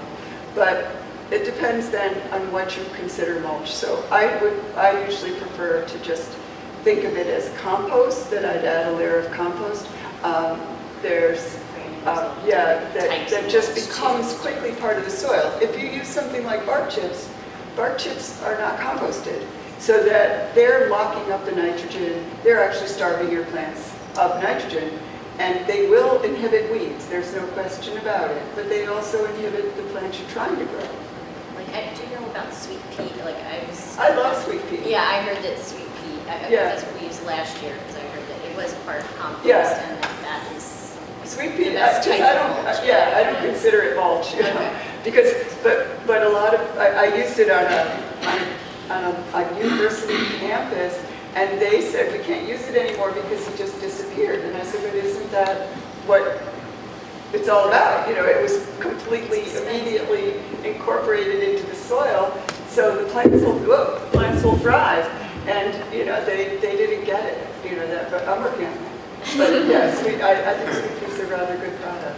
Speaker 3: But it depends then on what you consider mulch. So I usually prefer to just think of it as compost, that I'd add a layer of compost. That just becomes quickly part of the soil. If you use something like bark chips are not composted, so that they're locking up the nitrogen. They're actually starving your plants of nitrogen, and they will inhibit weeds. There's no question about it, but they also inhibit the plants you're trying to grow.
Speaker 7: Like, do you know about sweet pea?
Speaker 3: I love sweet pea.
Speaker 7: Yeah, I heard that sweet pea. That's what we used last year, because I heard that it was part compost,
Speaker 3: Yeah.
Speaker 7: and that is
Speaker 3: Sweet pea,
Speaker 7: the best type of mulch.
Speaker 3: I don't consider it mulch,
Speaker 7: Okay.
Speaker 3: because, but a lot of, I used it on a university campus, and they said, we can't use it anymore because it just disappeared. And I said, but isn't that what it's all about? It was completely, immediately incorporated into the soil, so the plants will thrive. And, they didn't get it, but I'm working on it. But yes, I think sweet pea's a rather good product.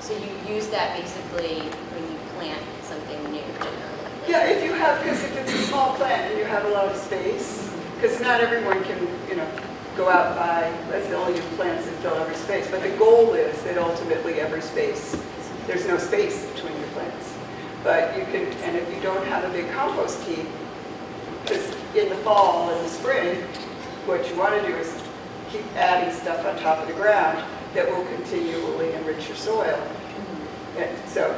Speaker 7: So you use that basically when you plant something new, generally?
Speaker 3: Yeah, because if it's a small plant and you have a lot of space, because not everyone can, go out and buy a zillion plants and fill every space. But the goal is that ultimately there's no space between your plants. But you can, and if you don't have a big compost heap, because in the fall and the spring, what you want to do is keep adding stuff on top of the ground that will continually enrich your soil. And so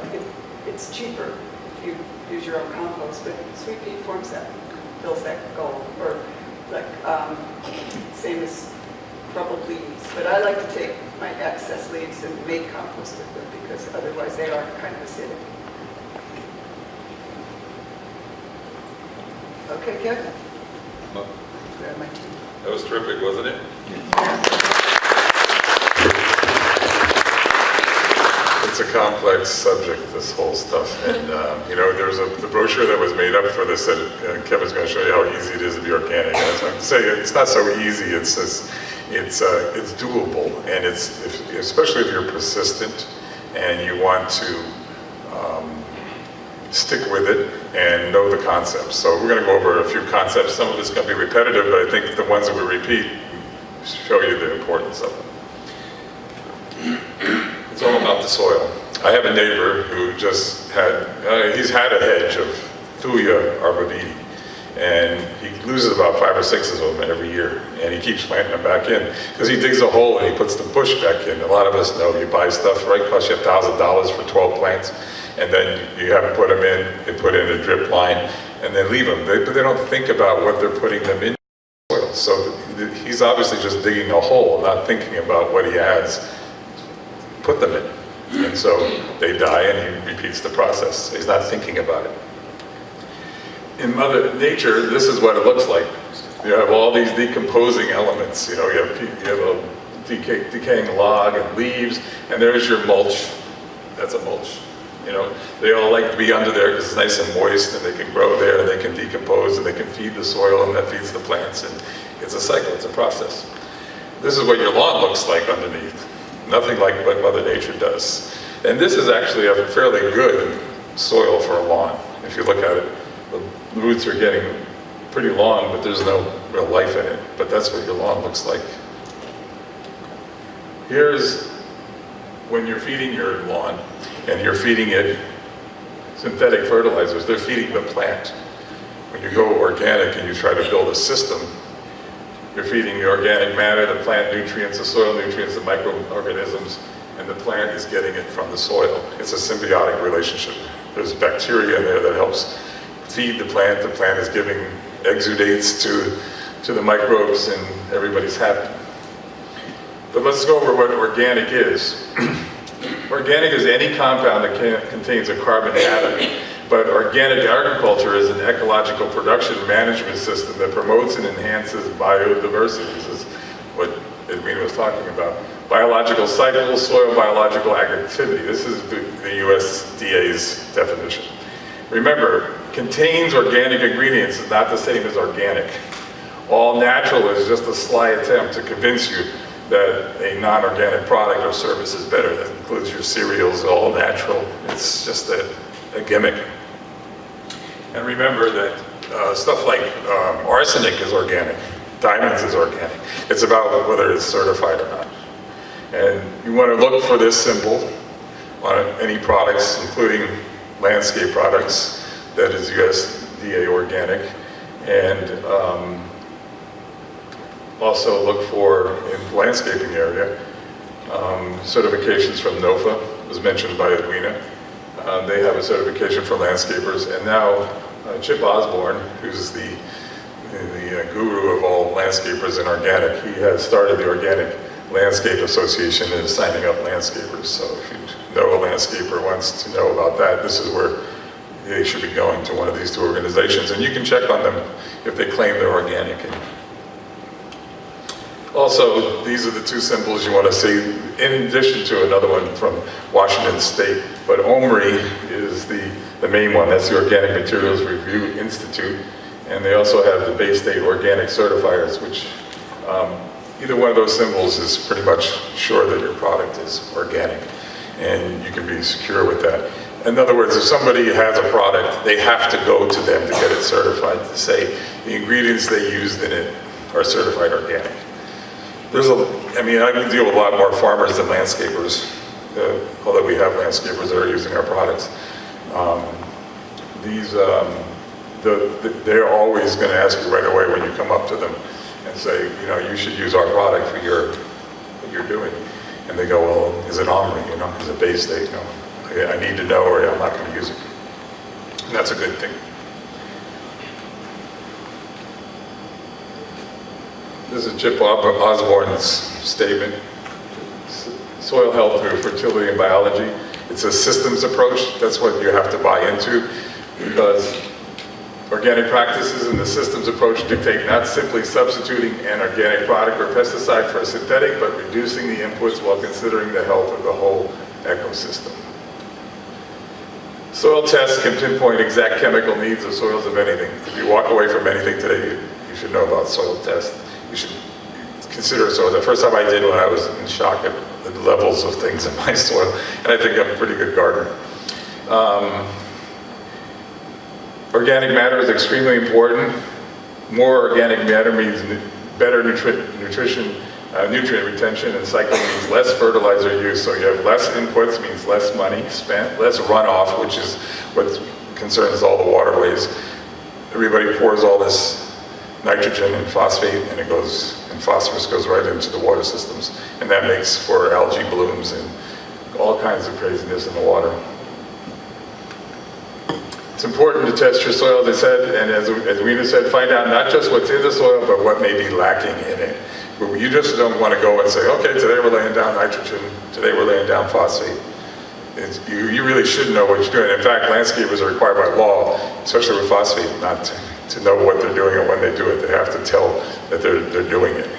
Speaker 3: it's cheaper if you use your own compost, but sweet pea fills that goal. Or like, same as probably leaves. But I like to take my excess leaves and make compost with them because otherwise they are kind of acidic. Okay, Kevin? Grab my tea.
Speaker 2: That was terrific, wasn't it? It's a complex subject, this whole stuff. And, you know, there's the brochure that was made up for this that Kevin's going to show you how easy it is to be organic. And as I'm saying, it's not so easy. It's doable. And especially if you're persistent and you want to stick with it and know the concepts. So we're going to go over a few concepts. Some of it's going to be repetitive, but I think the ones that we repeat show you the importance of them. It's all about the soil. I have a neighbor who just had, he's had a hedge of Thuya arborvitae, and he loses about 5 or 6 of them every year, and he keeps planting them back in, because he digs a hole and he puts the bush back in. A lot of us know you buy stuff, right, costs you $1,000 for 12 plants, and then you have them put them in, they put in a drip line, and then leave them. But they don't think about what they're putting them in the soil. So he's obviously just digging a hole, not thinking about what he has put them in. And so they die and he repeats the process. He's not thinking about it. In Mother Nature, this is what it looks like. You have all these decomposing elements. You know, you have a decaying log and leaves, and there's your mulch. That's a mulch. You know, they all like to be under there because it's nice and moist, and they can grow there, and they can decompose, and they can feed the soil, and that feeds the plants. And it's a cycle, it's a process. This is what your lawn looks like underneath. Nothing like what Mother Nature does. And this is actually a fairly good soil for a lawn. If you look at it, the roots are getting pretty long, but there's no real life in it. But that's what your lawn looks like. Here's when you're feeding your lawn, and you're feeding it synthetic fertilizers. They're feeding the plant. When you go organic and you try to build a system, you're feeding the organic matter, the plant nutrients, the soil nutrients, the microorganisms, and the plant is getting it from the soil. It's a symbiotic relationship. There's bacteria in there that helps feed the plant. The plant is giving exudates to the microbes, and everybody's happy. But let's go over what organic is. Organic is any compound that contains a carbon atom. But organic agriculture is an ecological production management system that promotes and enhances biodiversity. This is what Edwina was talking about. Biological cycles, soil biological activity. This is the USDA's definition. Remember, contains organic ingredients is not the same as organic. All natural is just a sly attempt to convince you that a non-organic product or service is better. That includes your cereals, all natural. It's just a gimmick. And remember that stuff like arsenic is organic, diamonds is organic. It's about whether it's certified or not. And you want to look for this symbol on any products, including landscape products, that is USDA organic. And also look for, in the landscaping area, certifications from NOFA, was mentioned by Edwina. They have a certification for landscapers, and now Chip Osborne, who's the guru of all landscapers in organic, he has started the Organic Landscape Association and is signing up landscapers. So if you know a landscaper wants to know about that, this is where they should be going, to one of these two organizations, and you can check on them if they claim they're organic. And also, these are the two symbols you want to see, in addition to another one from Washington State. But OMRI is the main one. That's the Organic Materials Review Institute. And they also have the Bay State Organic Certifiers, which either one of those symbols is pretty much sure that your product is organic. And you can be secure with that. In other words, if somebody has a product, they have to go to them to get it certified, to say the ingredients they used in it are certified organic. I deal with a lot more farmers than landscapers, although we have landscapers that are using our products. They're always going to ask you right away when you come up to them and say, you know, you should use our product for what you're doing. And they go, well, is it OMRI, you know, is it Bay State? No, I need to know or I'm not going to use it. And that's a good thing. This is Chip Osborne's statement. Soil health through fertility and biology. It's a systems approach. That's what you have to buy into, because organic practices and the systems approach dictate not simply substituting an organic product or pesticide for a synthetic, but reducing the inputs while considering the health of the whole ecosystem. Soil tests can pinpoint exact chemical needs of soils of anything. If you walk away from anything today, you should know about soil tests. You should consider soil. The first time I did one, I was in shock at the levels of things in my soil, and I think I'm a pretty good gardener. Organic matter is extremely important. More organic matter means better nutrient retention, and cycling means less fertilizer use. So you have less inputs, means less money spent, less runoff, which is what concerns all the waterways. Everybody pours all this nitrogen and phosphate, and phosphorus goes right into the water systems, and that makes for algae blooms and all kinds of craziness in the water. It's important to test your soil, as I said, and as Rita said, find out not just what's in the soil, but what may be lacking in it. But you just don't want to go and say, okay, today we're laying down nitrogen, today we're laying down phosphate. You really should know what you're doing. In fact, landscapers are required by law, especially with phosphate, not to know what they're doing and when they do it. They have to tell that they're doing it.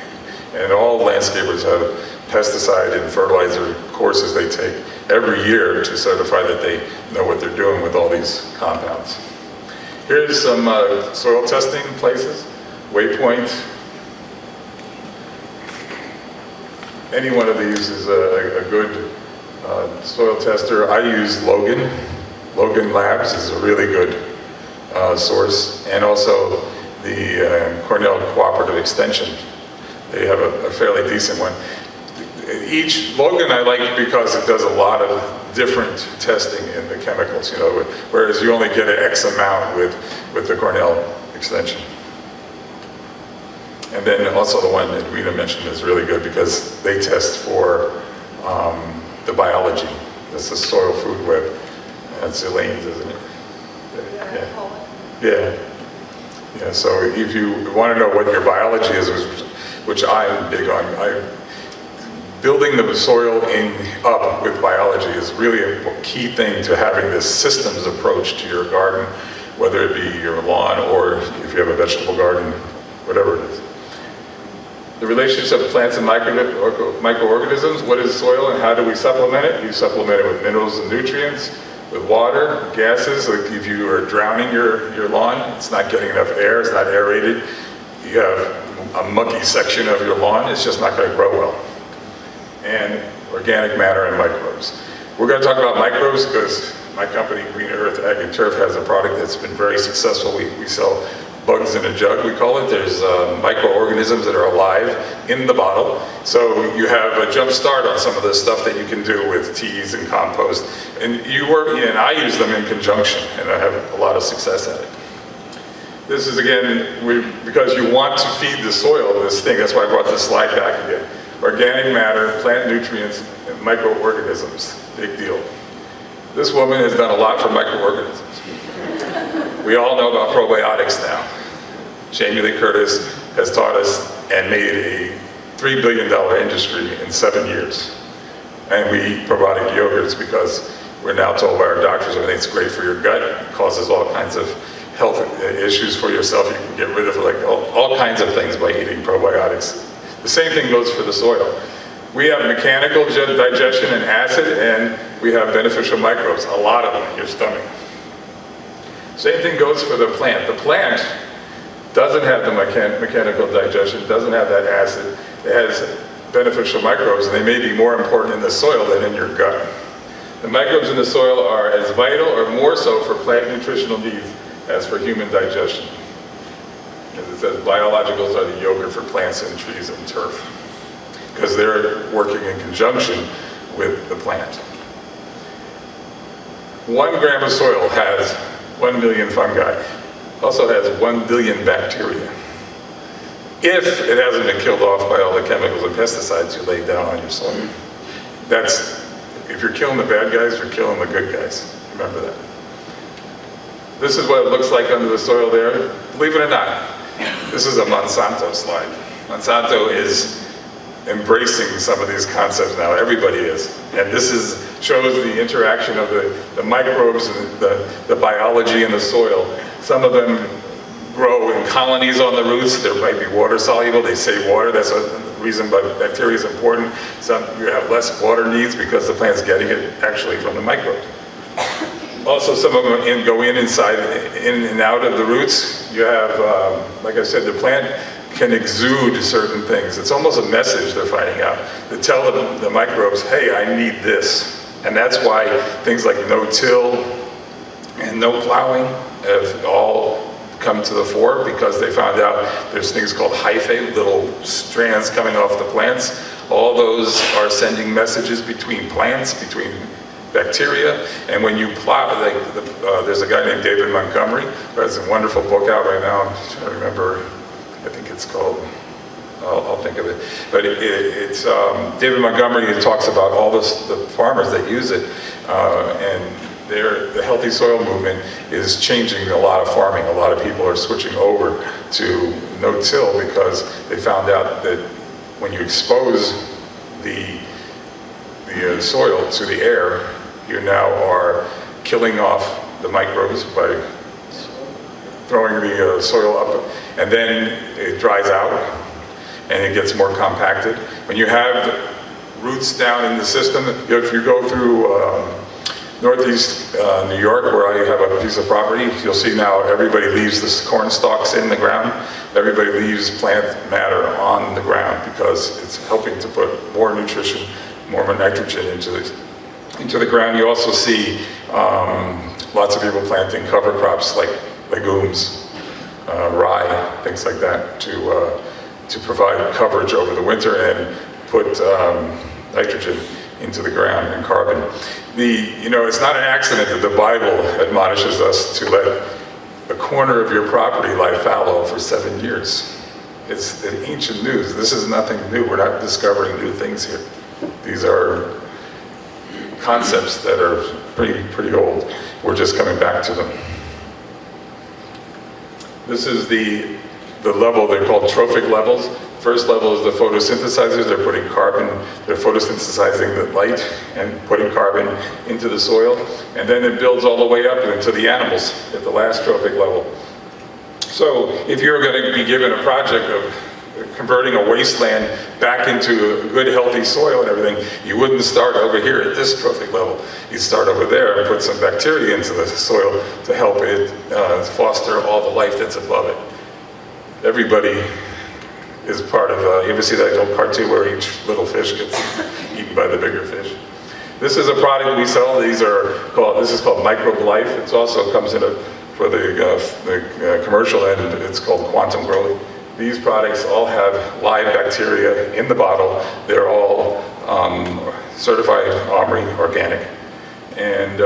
Speaker 2: And all landscapers have pesticide and fertilizer courses they take every year to certify that they know what they're doing with all these compounds. Here's some soil testing places. Waypoint. Any one of these is a good soil tester. I use Logan. Logan Labs is a really good source. And also the Cornell Cooperative Extension. They have a fairly decent one. Logan I like because it does a lot of different testing in the chemicals, whereas you only get an X amount with the Cornell Extension. And then also the one that Rita mentioned is really good because they test for the biology. That's the soil food web. That's Elaine's, isn't it? Yeah, so if you want to know what your biology is, which I'm big on, building the soil up with biology is really a key thing to having this systems approach to your garden, whether it be your lawn or if you have a vegetable garden, whatever it is. The relationship of plants and microorganisms. What is soil and how do we supplement it? You supplement it with minerals and nutrients, with water, gases. Like if you are drowning your lawn, it's not getting enough air, it's not aerated. You have a mucky section of your lawn, it's just not going to grow well. And organic matter and microbes. We're going to talk about microbes because my company, Green Earth Ag and Turf, has a product that's been very successful. We sell bugs in a jug, we call it. There's microorganisms that are alive in the bottle. So you have a jump start on some of the stuff that you can do with teas and compost. And I use them in conjunction, and I have a lot of success at it. This is, again, because you want to feed the soil this thing. That's why I brought this slide back again. Organic matter, plant nutrients, and microorganisms. Big deal. This woman has done a lot for microorganisms. We all know about probiotics now. Jamie Lee Curtis has taught us and made a $3 billion industry in 7 years. And we eat probiotic yogurts because we're now told by our doctors everything's great for your gut, it causes all kinds of health issues for yourself. You can get rid of all kinds of things by eating probiotics. The same thing goes for the soil. We have mechanical digestion and acid, and we have beneficial microbes, a lot of them in your stomach. Same thing goes for the plant. The plant doesn't have the mechanical digestion, doesn't have that acid. It has beneficial microbes, and they may be more important in the soil than in your gut. The microbes in the soil are as vital or more so for plant nutritional needs as for human digestion. As it says, biologicals are the yogurt for plants and trees and turf, because they're working in conjunction with the plant. 1 gram of soil has 1 million fungi, also has 1 billion bacteria. If it hasn't been killed off by all the chemicals and pesticides you laid down on your soil. If you're killing the bad guys, you're killing the good guys. Remember that. This is what it looks like under the soil there. Believe it or not, this is a Monsanto slide. Monsanto is embracing some of these concepts now. Everybody is. And this shows the interaction of the microbes and the biology in the soil. Some of them grow in colonies on the roots. There might be water soluble. They save water. That's a reason bacteria is important. Some you have less water needs because the plant's getting it actually from the microbes. Also, some of them go inside, in and out of the roots. You have, like I said, the plant can exude certain things. It's almost a message they're finding out. To tell the microbes, hey, I need this. And that's why things like no-till and no plowing have all come to the fore, because they found out there's things called hyphae, little strands coming off the plants. All those are sending messages between plants, between bacteria. And when you plow, there's a guy named David Montgomery who has a wonderful book out right now. I'm trying to remember, I think it's called, I'll think of it. But it's David Montgomery talks about all the farmers that use it, and the healthy soil movement is changing a lot of farming. A lot of people are switching over to no-till because they found out that when you expose the soil to the air, you now are killing off the microbes by throwing the soil up, and then it dries out and it gets more compacted. When you have roots down in the system, if you go through northeast New York, where I have a piece of property, you'll see now everybody leaves the corn stalks in the ground. Everybody leaves plant matter on the ground because it's helping to put more nutrition, more nitrogen into the ground. You also see lots of people planting cover crops like legumes, rye, things like that, to provide coverage over the winter and put nitrogen into the ground and carbon. It's not an accident that the Bible admonishes us to let a corner of your property lie fallow for 7 years. It's ancient news. This is nothing new. We're not discovering new things here. These are concepts that are pretty old. We're just coming back to them. This is the level they're called trophic levels. First level is the photosynthesizers. They're putting carbon, they're photosynthesizing the light and putting carbon into the soil. And then it builds all the way up into the animals at the last trophic level. So if you're going to be given a project of converting a wasteland back into a good healthy soil and everything, you wouldn't start over here at this trophic level. You'd start over there and put some bacteria into the soil to help it foster all the life that's above it. This is part of, you ever see that little cartoon where each little fish gets eaten by the bigger fish? This is a product we sell. This is called Microbe Life. It also comes in for the commercial end, it's called Quantum Growly. These products all have live bacteria in the bottle. They're all certified OMRI organic. And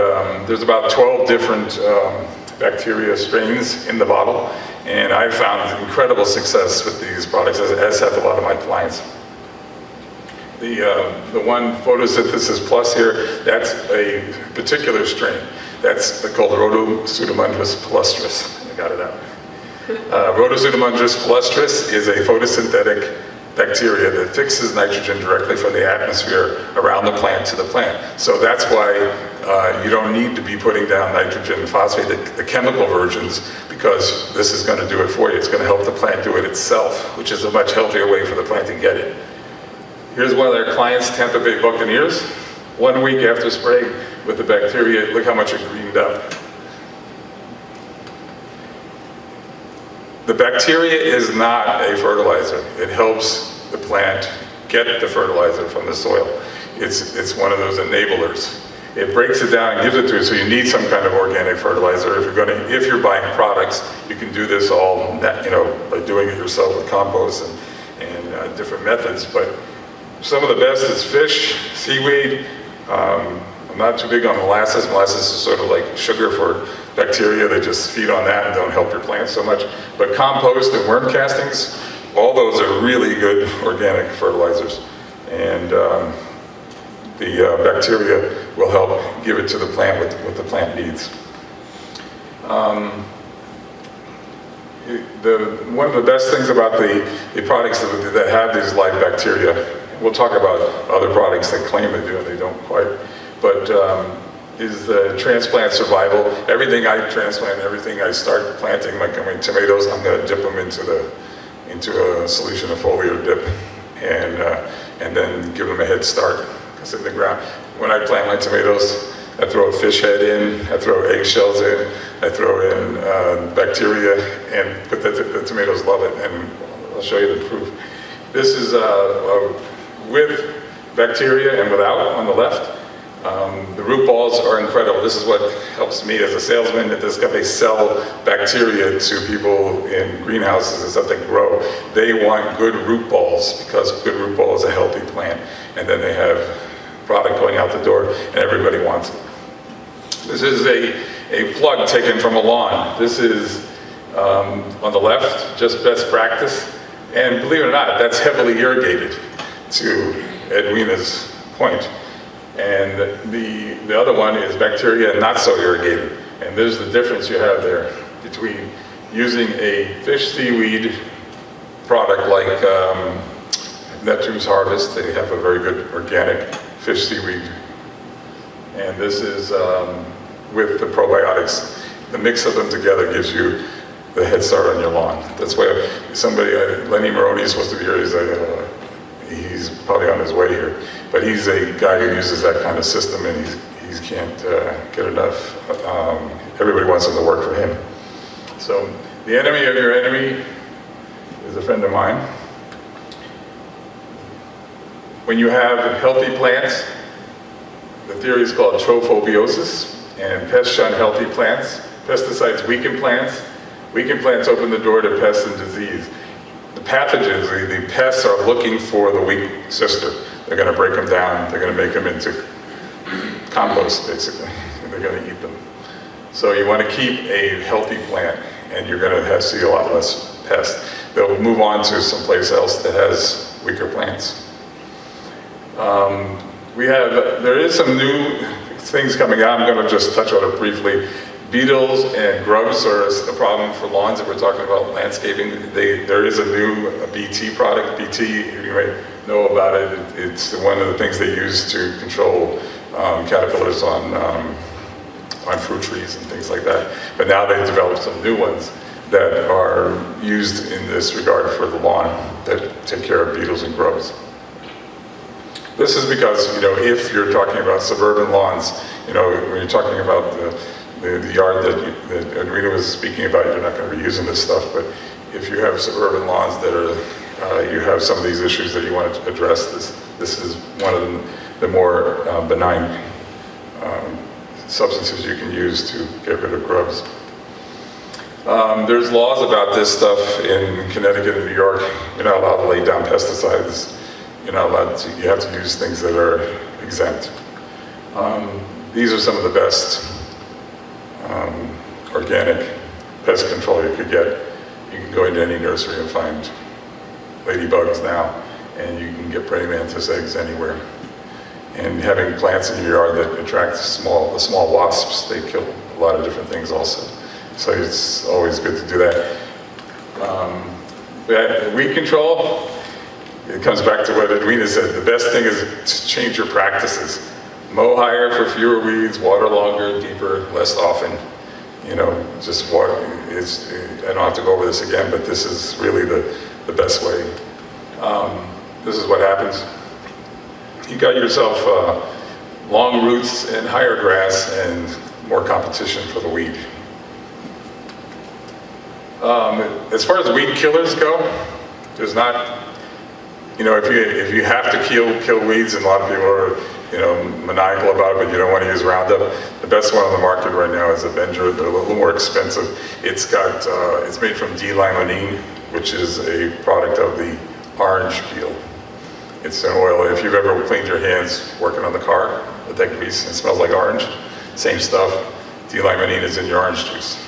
Speaker 2: there's about 12 different bacteria strains in the bottle. And I've found incredible success with these products, as have a lot of my clients. The one Photosynthesis Plus here, that's a particular strain. That's called Rhodopseudomundus palustris. I got it out. Rhodopseudomundus palustris is a photosynthetic bacteria that fixes nitrogen directly from the atmosphere around the plant to the plant. So that's why you don't need to be putting down nitrogen and phosphate, the chemical versions, because this is going to do it for you. It's going to help the plant do it itself, which is a much healthier way for the plant to get it. Here's one of their clients, Tampa Bay Buccaneers. 1 week after spraying with the bacteria, look how much it greened up. The bacteria is not a fertilizer. It helps the plant get the fertilizer from the soil. It's one of those enablers. It breaks it down and gives it to you, so you need some kind of organic fertilizer. If you're buying products, you can do this all, by doing it yourself with compost and different methods. But some of the best is fish, seaweed. I'm not too big on molasses. Molasses is sort of like sugar for bacteria. They just feed on that and don't help your plants so much. But compost and worm castings, all those are really good organic fertilizers. And the bacteria will help give it to the plant what the plant needs. one of the best things about the products that have these live bacteria, we'll talk about other products that claim they do and they don't quite, but is the transplant survival. Everything I transplant, everything I start planting, like my tomatoes, I'm going to dip them into a solution of foliar dip, and then give them a head start. Because in the ground, when I plant my tomatoes, I throw a fish head in, I throw eggshells in, I throw in bacteria, and but the tomatoes love it, and I'll show you the proof. This is with bacteria and without on the left. The root balls are incredible. This is what helps me as a salesman, that they sell bacteria to people in greenhouses and stuff that grow. They want good root balls because good root ball is a healthy plant. And then they have product going out the door and everybody wants it. This is a plug taken from a lawn. This is, on the left, just best practice. And believe it or not, that's heavily irrigated, to Edwina's point. And the other one is bacteria and not so irrigated. And there's the difference you have there between using a fish seaweed product like Neptune's Harvest. They have a very good organic fish seaweed. And this is with the probiotics. The mix of them together gives you the head start on your lawn. That's why somebody, Lenny Maroney is supposed to be here. He's probably on his way here. But he's a guy who uses that kind of system, and he can't get enough. Everybody wants him to work for him. So the enemy of your enemy is a friend of mine. When you have healthy plants, the theory is called trophobiosis, and pests shun healthy plants. Pesticides weaken plants. Weakened plants open the door to pests and disease. The pathogens, the pests are looking for the weak sister. They're going to break them down. They're going to make them into compost, basically. And they're going to eat them. So you want to keep a healthy plant, and you're going to see a lot less pests. They'll move on to someplace else that has weaker plants. There is some new things coming out. I'm going to just touch on it briefly. Beetles and grubs are a problem for lawns. If we're talking about landscaping, there is a new BT product. BT, you may know about it. It's one of the things they use to control caterpillars on fruit trees and things like that. But now they've developed some new ones that are used in this regard for the lawn that take care of beetles and grubs. This is because, if you're talking about suburban lawns, when you're talking about the yard that Edwina was speaking about, you're not going to be using this stuff, but if you have suburban lawns that are, you have some of these issues that you want to address, this is one of the more benign substances you can use to get rid of grubs. There's laws about this stuff in Connecticut and New York. You're not allowed to lay down pesticides. You're not allowed to, you have to use things that are exempt. These are some of the best organic pest control you could get. You can go into any nursery and find ladybugs now, and you can get praying mantis eggs anywhere. And having plants in your yard that attract the small wasps, they kill a lot of different things also. So it's always good to do that. Weed control, it comes back to what Edwina said. The best thing is to change your practices. Mow higher for fewer weeds, water longer, deeper, less often. Just water. I don't have to go over this again, but this is really the best way. This is what happens. You got yourself long roots and higher grass and more competition for the weed. As far as weed killers go, there's not, if you have to kill weeds, and a lot of people are, maniacal about it, but you don't want to use Roundup. The best one on the market right now is Avenger. They're a little more expensive. It's made from D-limonene, which is a product of the orange peel. It's an oil. If you've ever cleaned your hands working on the car with that grease, it smells like orange. Same stuff. D-limonene is in your orange juice.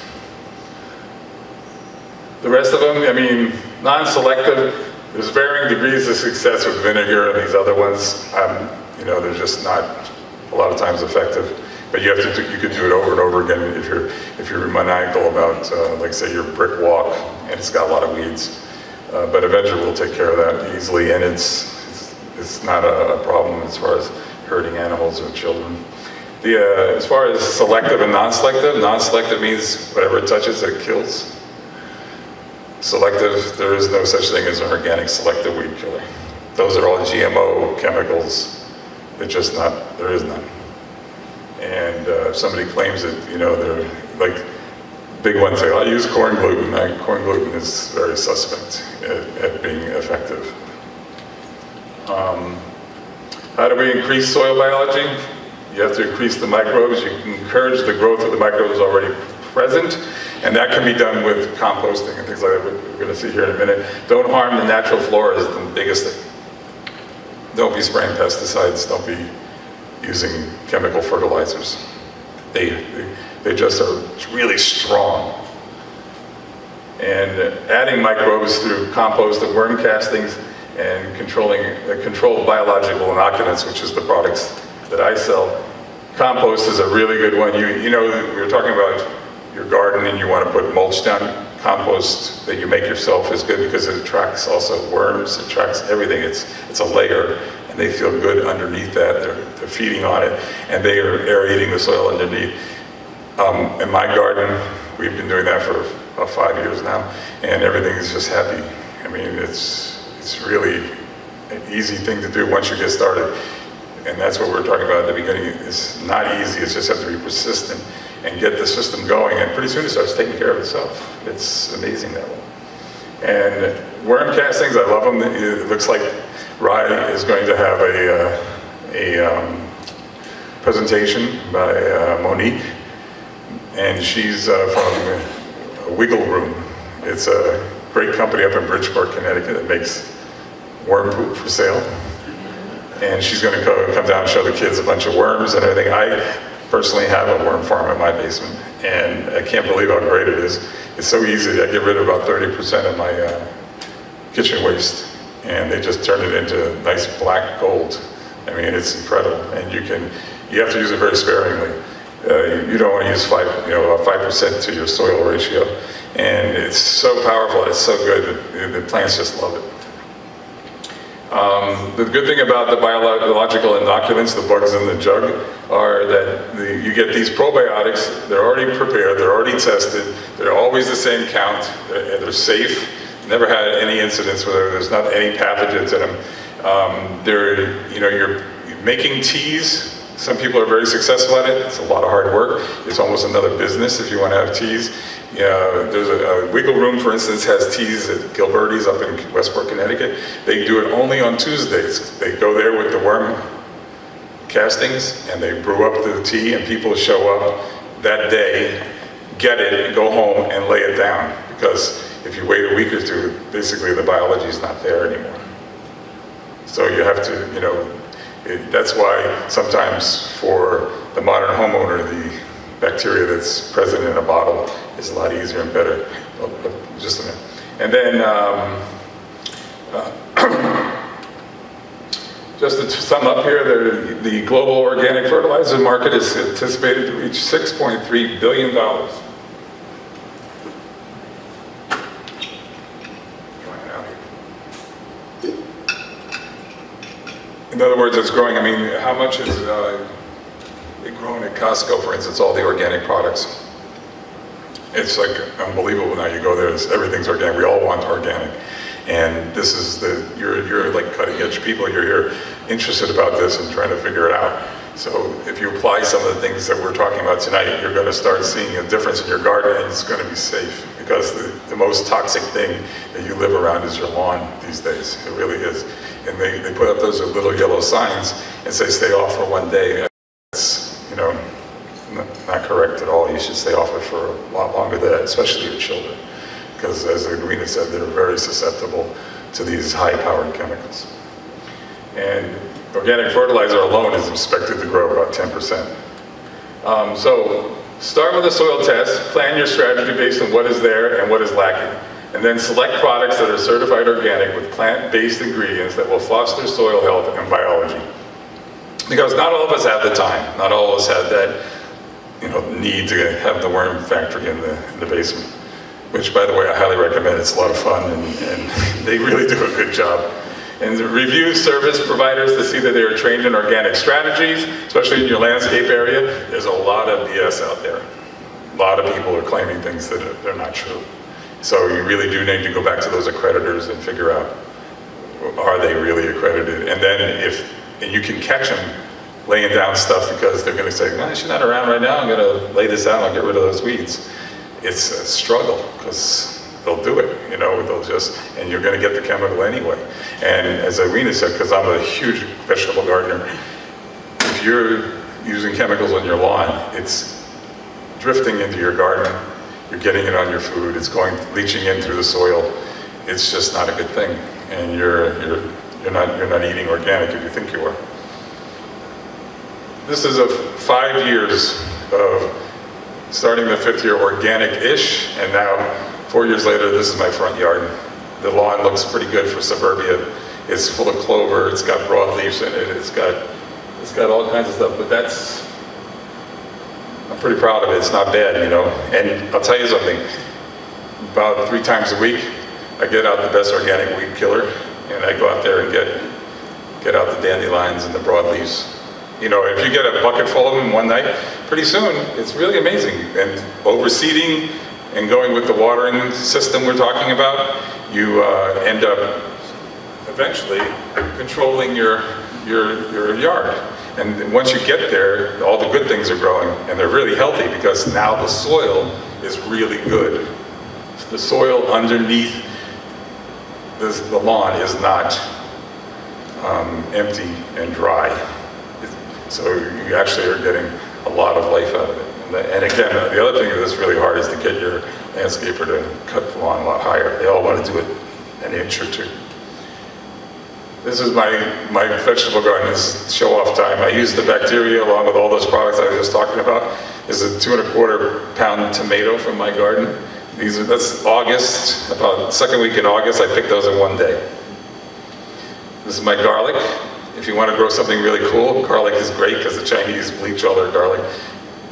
Speaker 2: The rest of them, non-selective. There's varying degrees of success with vinegar and these other ones. They're just not a lot of times effective. but you can do it over and over again if you're maniacal about, like say your brick walk and it's got a lot of weeds. But eventually we'll take care of that easily, and it's not a problem as far as hurting animals or children. As far as selective and non-selective means whatever it touches, it kills. Selective, there is no such thing as an organic selective weed killer. Those are all GMO chemicals. It's just not, there is none. And if somebody claims that, they're like, big ones say, I use corn gluten. Corn gluten is very suspect at being effective. How do we increase soil biology? You have to increase the microbes. You can encourage the growth of the microbes already present, and that can be done with composting and things like that. We're going to see here in a minute. Don't harm the natural flora is the biggest thing. Don't be spraying pesticides. Don't be using chemical fertilizers. They just are really strong. And adding microbes through compost and worm castings and controlled biological inoculants, which is the products that I sell. Compost is a really good one. We were talking about your garden and you want to put mulch down. Compost that you make yourself is good because it attracts also worms, it attracts everything. It's a layer, and they feel good underneath that. They're feeding on it, and they are aerating the soil underneath. In my garden, we've been doing that for about 5 years now, and everything is just happy. I mean, it's really an easy thing to do once you get started. And that's what we're talking about at the beginning. It's not easy, it just has to be persistent and get the system going, and pretty soon it starts taking care of itself. It's amazing that way. And worm castings, I love them. It looks like Rye is going to have a presentation by Monique, and she's from Wiggle Room. It's a great company up in Bridgeport, Connecticut that makes worm poop for sale. And she's going to come down and show the kids a bunch of worms and everything. I personally have a worm farm in my basement, and I can't believe how great it is. It's so easy. I get rid of about 30% of my kitchen waste, and they just turn it into nice black gold. I mean, it's incredible, and you have to use it very sparingly. You don't want to use 5% to your soil ratio, and it's so powerful. It's so good that the plants just love it. The good thing about the biological inoculants, the bugs in the jug, are that you get these probiotics. They're already prepared, they're already tested, they're always the same count, they're safe. Never had any incidents where there's not any pathogens in them. You're making teas. Some people are very successful at it. It's a lot of hard work. It's almost another business if you want to have teas. There's a Wiggle Room, for instance, has teas at Gilberti's up in Westport, Connecticut. They do it only on Tuesdays. They go there with the worm castings and they brew up the tea, and people show up that day, get it, and go home and lay it down. Because if you wait a week or two, basically the biology is not there anymore. So you have to, that's why sometimes for the modern homeowner, the bacteria that's present in a bottle is a lot easier and better. Just a minute. And then, just to sum up here, the global organic fertilizer market is anticipated to reach $6.3 billion. In other words, it's growing. I mean, how much is it growing at Costco, for instance, all the organic products? It's like unbelievable now. You go there, everything's organic. We all want organic. And this is you're like cutting edge people. You're here interested about this and trying to figure it out. So if you apply some of the things that we're talking about tonight, you're going to start seeing a difference in your garden, and it's going to be safe, because the most toxic thing that you live around is your lawn these days. It really is. And they put up those little yellow signs and say stay off for 1 day. That's, not correct at all. You should stay off it for a lot longer than that, especially your children. Because as Edwina said, they're very susceptible to these high-powered chemicals. And organic fertilizer alone is expected to grow about 10%. So start with a soil test, plan your strategy based on what is there and what is lacking. And then select products that are certified organic with plant-based ingredients that will foster soil health and biology. Because not all of us have the time, not all of us have that need to have the worm factory in the basement, which, by the way, I highly recommend. It's a lot of fun, and they really do a good job. And review service providers to see that they are trained in organic strategies, especially in your landscape area. There's a lot of BS out there. A lot of people are claiming things that are not true. So you really do need to go back to those accreditors and figure out, are they really accredited? And then and you can catch them laying down stuff because they're going to say, no, she's not around right now, I'm going to lay this out, I'll get rid of those weeds. It's a struggle because they'll do it, they'll just, and you're going to get the chemical anyway. And as Irina said, because I'm a huge vegetable gardener, if you're using chemicals on your lawn, it's drifting into your garden, you're getting it on your food, it's leaching in through the soil. It's just not a good thing, and you're not eating organic if you think you are. This is 5 years of starting the 5th year organic-ish, and now 4 years later, this is my front yard. The lawn looks pretty good for suburbia. It's full of clover, it's got broadleaves in it, it's got all kinds of stuff, but I'm pretty proud of it. It's not bad, And I'll tell you something, about 3 times a week, I get out the best organic weed killer, and I go out there and get out the dandelions and the broadleaves. If you get a bucket full of them one night, pretty soon, it's really amazing. And overseeding and going with the watering system we're talking about, you end up eventually controlling your yard. And once you get there, all the good things are growing, and they're really healthy because now the soil is really good. The soil underneath the lawn is not empty and dry. So you actually are getting a lot of life out of it. And again, the other thing that's really hard is to get your landscaper to cut the lawn a lot higher. They all want to do it an inch or 2. This is my vegetable garden. This is show-off time. I use the bacteria along with all those products I was just talking about. This is a 2¼ pound tomato from my garden. That's August, about second week in August. I picked those in one day. This is my garlic. If you want to grow something really cool, garlic is great because the Chinese bleach all their garlic.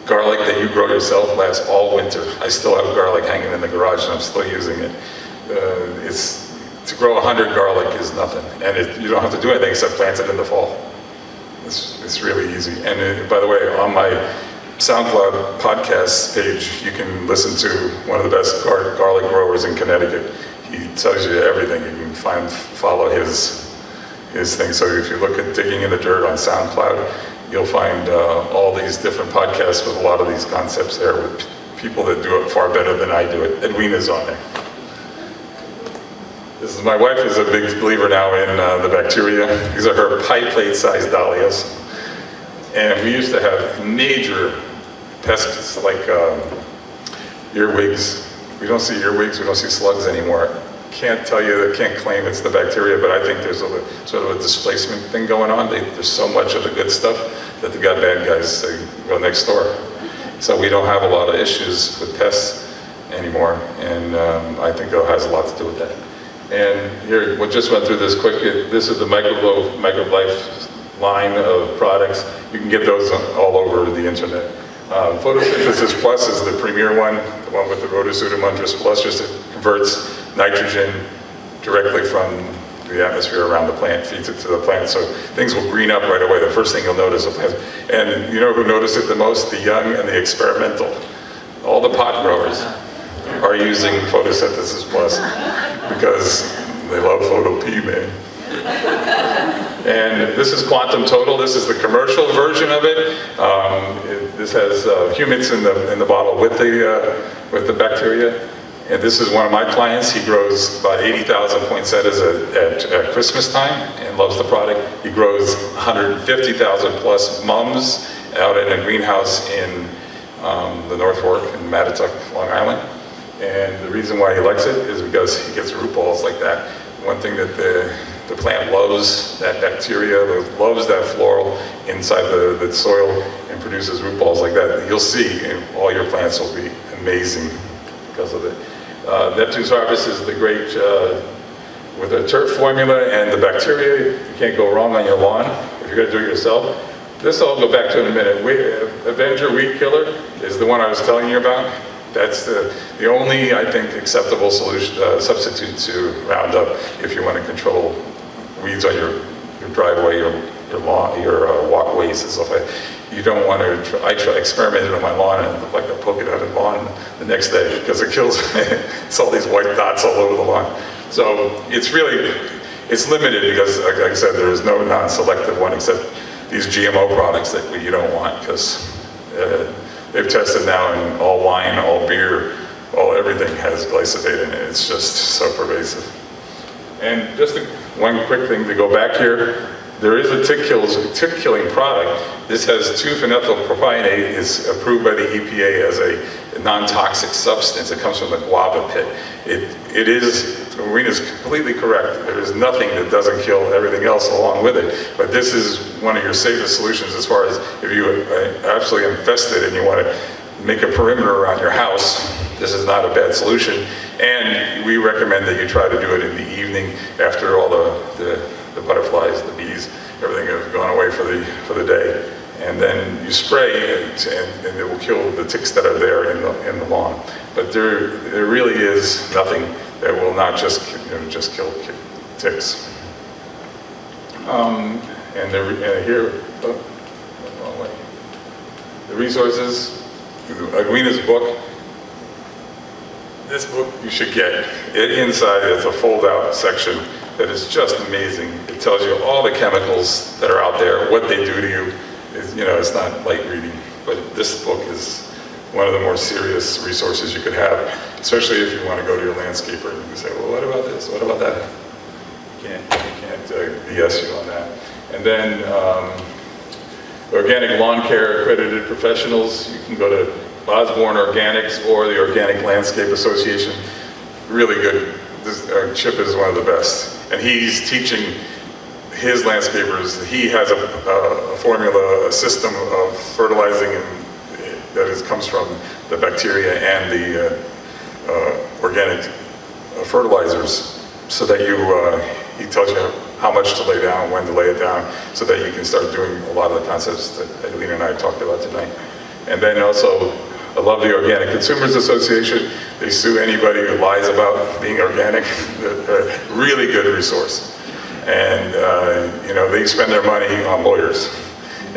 Speaker 2: Garlic that you grow yourself lasts all winter. I still have garlic hanging in the garage and I'm still using it. To grow 100 garlic is nothing. And you don't have to do anything except plant it in the fall. It's really easy. And by the way, on my SoundCloud podcast page, you can listen to one of the best garlic growers in Connecticut. He tells you everything. You can follow his thing. So if you look at Digging in the Dirt on SoundCloud, you'll find all these different podcasts with a lot of these concepts there with people that do it far better than I do it. Edwina's on there. My wife is a big believer now in the bacteria. These are her pie plate sized dahlias. And we used to have major pests like earwigs. We don't see earwigs, we don't see slugs anymore. Can't claim it's the bacteria, but I think there's sort of a displacement thing going on. There's so much of the good stuff that the bad guys go next door. So we don't have a lot of issues with pests anymore, and I think it has a lot to do with that. And here, we'll just run through this quick. This is the Microbe line of products. You can get those all over the internet. Photosynthesis Plus is the premier one, the one with the Rhodopseudomundrus Plus, just it converts nitrogen directly from the atmosphere around the plant, feeds it to the plant, so things will green up right away. The first thing you'll notice, and you know who noticed it the most? The young and the experimental. All the pot growers are using Photosynthesis Plus because they love Photo P, man. And this is Quantum Total. This is the commercial version of it. This has humics in the bottle with the bacteria. And this is one of my clients. He grows about 80,000 poinsettias at Christmas time and loves the product. He grows 150,000 plus mums out in a greenhouse in the North Fork in Mattituck, Long Island. And the reason why he likes it is because he gets root balls like that. One thing that the plant loves, that bacteria, loves that floral inside the soil and produces root balls like that. You'll see, and all your plants will be amazing because of it. Neptune's Harvest is the great, with the turf formula and the bacteria, you can't go wrong on your lawn if you're going to do it yourself. This I'll go back to in a minute. Avenger Weed Killer is the one I was telling you about. That's the only, I think, acceptable solution, substitute to Roundup if you want to control weeds on your driveway, your lawn, your walkways and stuff like that. You don't want to, I experimented on my lawn and it looked like a polka dotted lawn the next day because it kills, it's all these white dots all over the lawn. So it's really, it's limited because, like I said, there is no non-selective one except these GMO products that you don't want because they've tested now in all wine, all beer, everything has glyphosate in it. It's just so pervasive. And just one quick thing to go back here, there is a tick killing product. This has 2-phenethylpropionate. It's approved by the EPA as a non-toxic substance. It comes from the guava pit. Maureen is completely correct. There is nothing that doesn't kill everything else along with it. But this is one of your safest solutions as far as if you are absolutely infested and you want to make a perimeter around your house. This is not a bad solution. And we recommend that you try to do it in the evening after all the butterflies, the bees, everything has gone away for the day. And then you spray it, and it will kill the ticks that are there in the lawn. But there really is nothing that will not just kill ticks. And here, wrong way. The resources, Edwina's book. This book you should get. Inside is a fold-out section that is just amazing. It tells you all the chemicals that are out there, what they do to you. It's not light reading, but this book is one of the more serious resources you could have, especially if you want to go to your landscaper and you can say, well, what about this? What about that? You can't BS you on that. And then organic lawn care accredited professionals, you can go to Osborne Organics or the Organic Landscape Association. Really good. Chip is one of the best. And he's teaching his landscapers, he has a formula, a system of fertilizing that comes from the bacteria and the organic fertilizers, so that he tells you how much to lay down, when to lay it down, so that you can start doing a lot of the concepts that Adelina and I talked about tonight. And then also, I love the Organic Consumers Association. They sue anybody who lies about being organic. They're a really good resource. And they spend their money on lawyers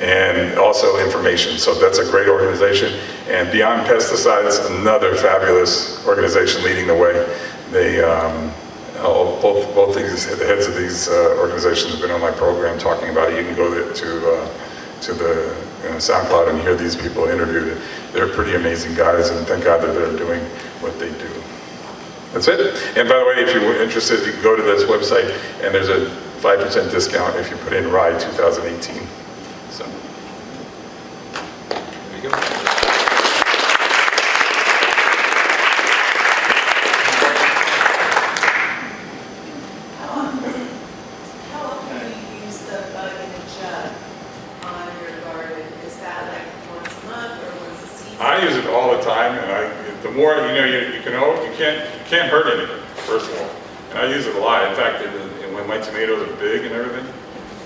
Speaker 2: and also information. So that's a great organization. And Beyond Pesticides, another fabulous organization leading the way. They both the heads of these organizations have been on my program talking about it. You can go to the SoundCloud and hear these people interviewed. They're pretty amazing guys, and thank God that they're doing what they do. That's it. And by the way, if you're interested, you can go to this website, and there's a 5% discount if you put in RIDE 2018. So, there you go.
Speaker 8: How often do you use the bug in a jug on your garden? Is that like once a month or once a season?
Speaker 2: I use it all the time, and the more you can't hurt anything. First of all, and I use it a lot. In fact, when my tomatoes are big and everything,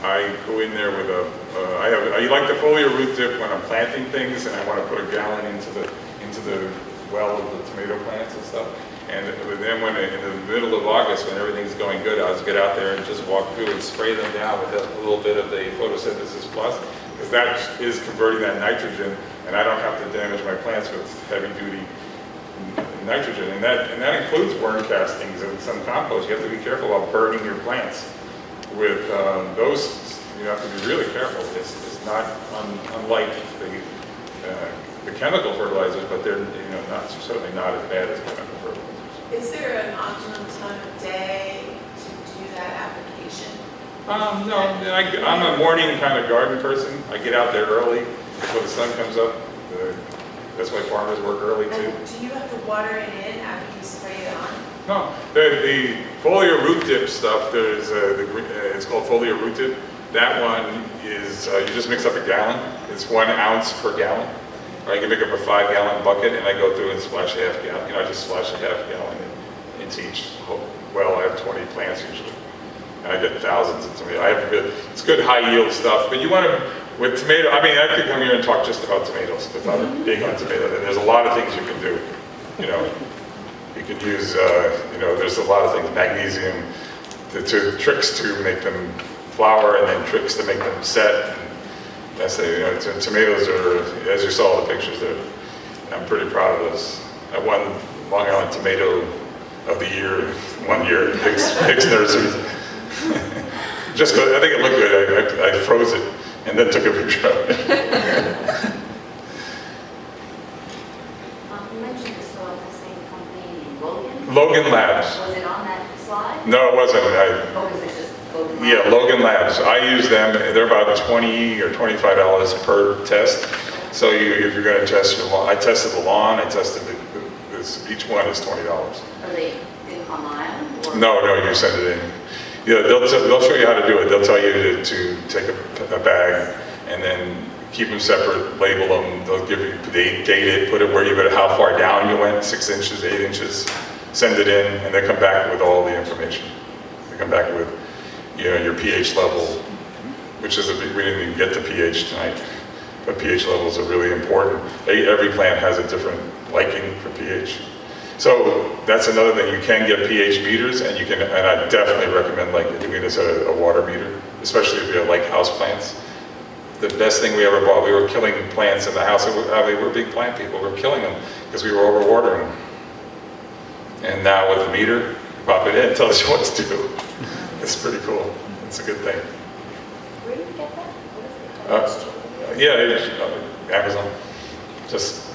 Speaker 2: I go in there with I like the foliar root dip when I'm planting things, and I want to put a gallon into the well of the tomato plants and stuff. And then when in the middle of August, when everything's going good, I'll just get out there and just walk through and spray them down with a little bit of the photosynthesis plus, because that is converting that nitrogen, and I don't have to damage my plants with heavy-duty nitrogen. And that includes worm castings and some compost. You have to be careful about burning your plants. With those, you have to be really careful. It's not unlike the chemical fertilizers, but they're certainly not as bad as chemical fertilizers.
Speaker 8: Is there an optimum time of day to do that application?
Speaker 2: No, I'm a morning kind of garden person. I get out there early before the sun comes up. That's why farmers work early too.
Speaker 8: And do you have to water it in after you spray it on?
Speaker 2: No, the foliar root dip stuff, there's it's called foliar root dip. That one is, you just mix up a gallon. It's 1 ounce per gallon. Or you can pick up a 5-gallon bucket, and I go through and splash a half gallon. I just splash a half gallon into each well. I have 20 plants usually. And I get thousands of tomatoes. It's good high yield stuff, but you want to with tomato, I mean, I could come here and talk just about tomatoes without being on tomatoes. And there's a lot of things you can do. You know, you can use, you know, there's a lot of things, magnesium, tricks to make them flower, and then tricks to make them set. And that's it. You know, tomatoes are, as you saw in the pictures, I'm pretty proud of those. I won Long Island Tomato of the Year one year at Hicks Nurseries. Just because I think it looked good, I froze it and then took a picture of it.
Speaker 4: You mentioned the soil testing company in Logan.
Speaker 2: Logan Labs.
Speaker 4: Was it on that slide?
Speaker 2: No, it wasn't.
Speaker 4: Oh, was it just Logan Labs?
Speaker 2: Yeah, Logan Labs. I use them. They're about $20 or $25 per test. So if you're going to test your lawn, I tested the lawn. I tested each one is $20.
Speaker 4: Are they on the island? Or?
Speaker 2: No, you send it in. Yeah, they'll show you how to do it. They'll tell you to take a bag and then keep them separate, label them. They'll give you, date it, put it where you went, how far down you went, 6 inches, 8 inches. Send it in, and they come back with all the information. They come back with, you know, your pH level, which is we didn't even get to pH tonight, but pH levels are really important. Every plant has a different liking for pH. So that's another thing. You can get pH meters, and I definitely recommend doing this at a water meter, especially if you have like house plants. The best thing we ever bought, we were killing plants in the house. I mean, we're big plant people. We're killing them because we were overwatering them. And now with the meter, pop it in, it tells you what to do. It's pretty cool. It's a good thing.
Speaker 7: Where did you get that? What is it?
Speaker 2: Yeah, Amazon. Just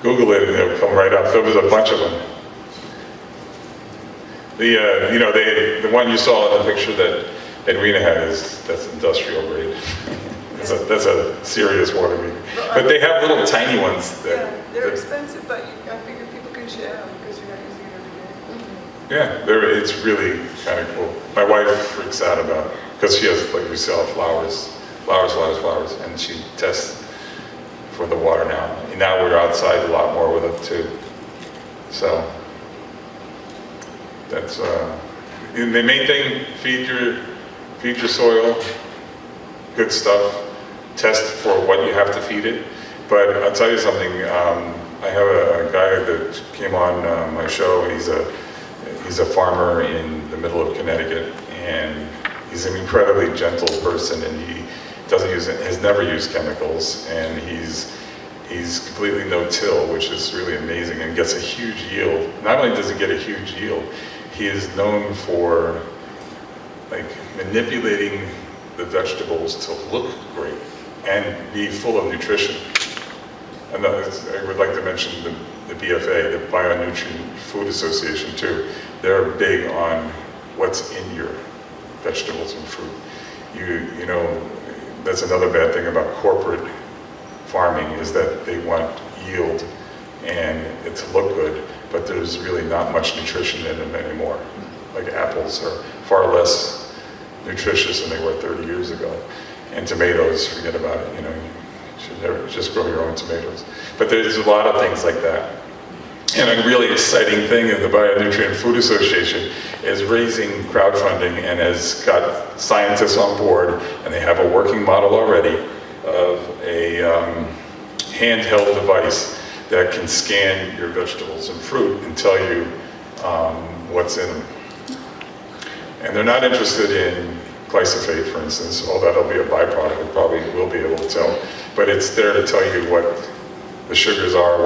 Speaker 2: Google it and it'll come right up. There was a bunch of them. The one you saw in the picture that Edwina had that's industrial grade. That's a serious water meter. But they have little tiny ones.
Speaker 3: They're expensive, but I figure people can share them because you're not using it every day.
Speaker 2: Yeah, it's really kind of cool. My wife freaks out about it because she has, like we sell flowers, and she tests for the water now. And now we're outside a lot more with it too. So that's the main thing. Feed your soil, good stuff. Test for what you have to feed it. But I'll tell you something. I have a guy that came on my show. He's a farmer in the middle of Connecticut, and he's an incredibly gentle person, and he has never used chemicals, and he's completely no-till, which is really amazing, and gets a huge yield. Not only does he get a huge yield, he is known for manipulating the vegetables to look great and be full of nutrition. And I would like to mention the BFA, the Bionutrient Food Association too. They're big on what's in your vegetables and fruit. You know, that's another bad thing about corporate farming is that they want yield and it to look good, but there's really not much nutrition in them anymore. Like apples are far less nutritious than they were 30 years ago. And tomatoes, forget about it, you know, you should never just grow your own tomatoes. But there's a lot of things like that. And a really exciting thing in the Bionutrient Food Association is raising crowdfunding and has got scientists on board, and they have a working model already of a handheld device that can scan your vegetables and fruit and tell you what's in them. And they're not interested in glyphosate, for instance, although that'll be a byproduct, it probably will be able to tell. But it's there to tell you what the sugars are,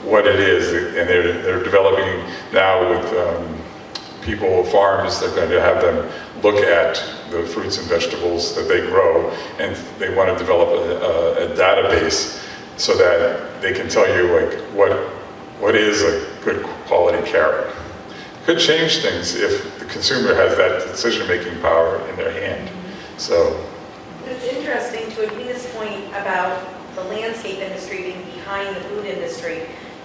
Speaker 2: what it is, and they're developing now with people, farms, they're going to have them look at the fruits and vegetables that they grow, and they want to develop a database so that they can tell you what is a good quality carrot. Could change things if the consumer has that decision-making power in their hand. So
Speaker 9: It's interesting to Adina's point about the landscape industry being behind the food industry.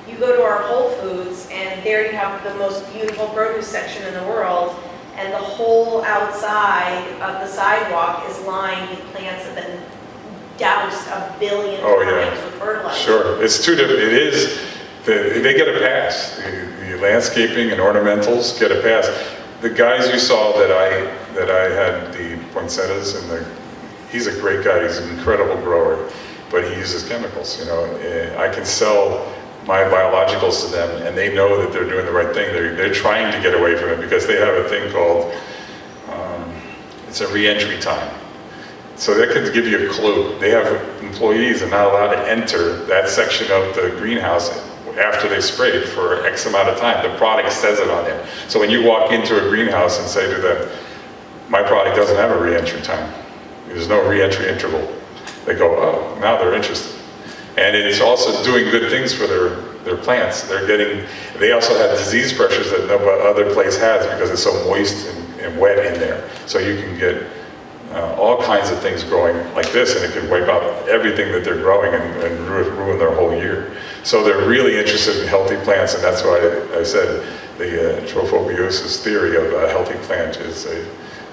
Speaker 9: You go to our Whole Foods and there you have the most beautiful produce section in the world, and the whole outside of the sidewalk is lined with plants that have been doused 1 billion times with fertilizer.
Speaker 2: Sure, it's two different. It is. They get a pass. The landscaping and ornamentals get a pass. The guys you saw that I had the poinsettias and he's a great guy, he's an incredible grower, but he uses chemicals, you know. I can sell my biologicals to them and they know that they're doing the right thing. They're trying to get away from it because they have a thing called, it's a re-entry time. So that could give you a clue. They have employees are not allowed to enter that section of the greenhouse after they sprayed for X amount of time. The product says it on there. So when you walk into a greenhouse and say to them, my product doesn't have a re-entry time. There's no re-entry interval. They go, oh, now they're interested. And it's also doing good things for their plants. They also have disease pressures that no other place has because it's so moist and wet in there. So you can get all kinds of things growing like this, and it can wipe out everything that they're growing and ruin their whole year. So they're really interested in healthy plants, and that's why I said the trophobiosis theory of a healthy plant is a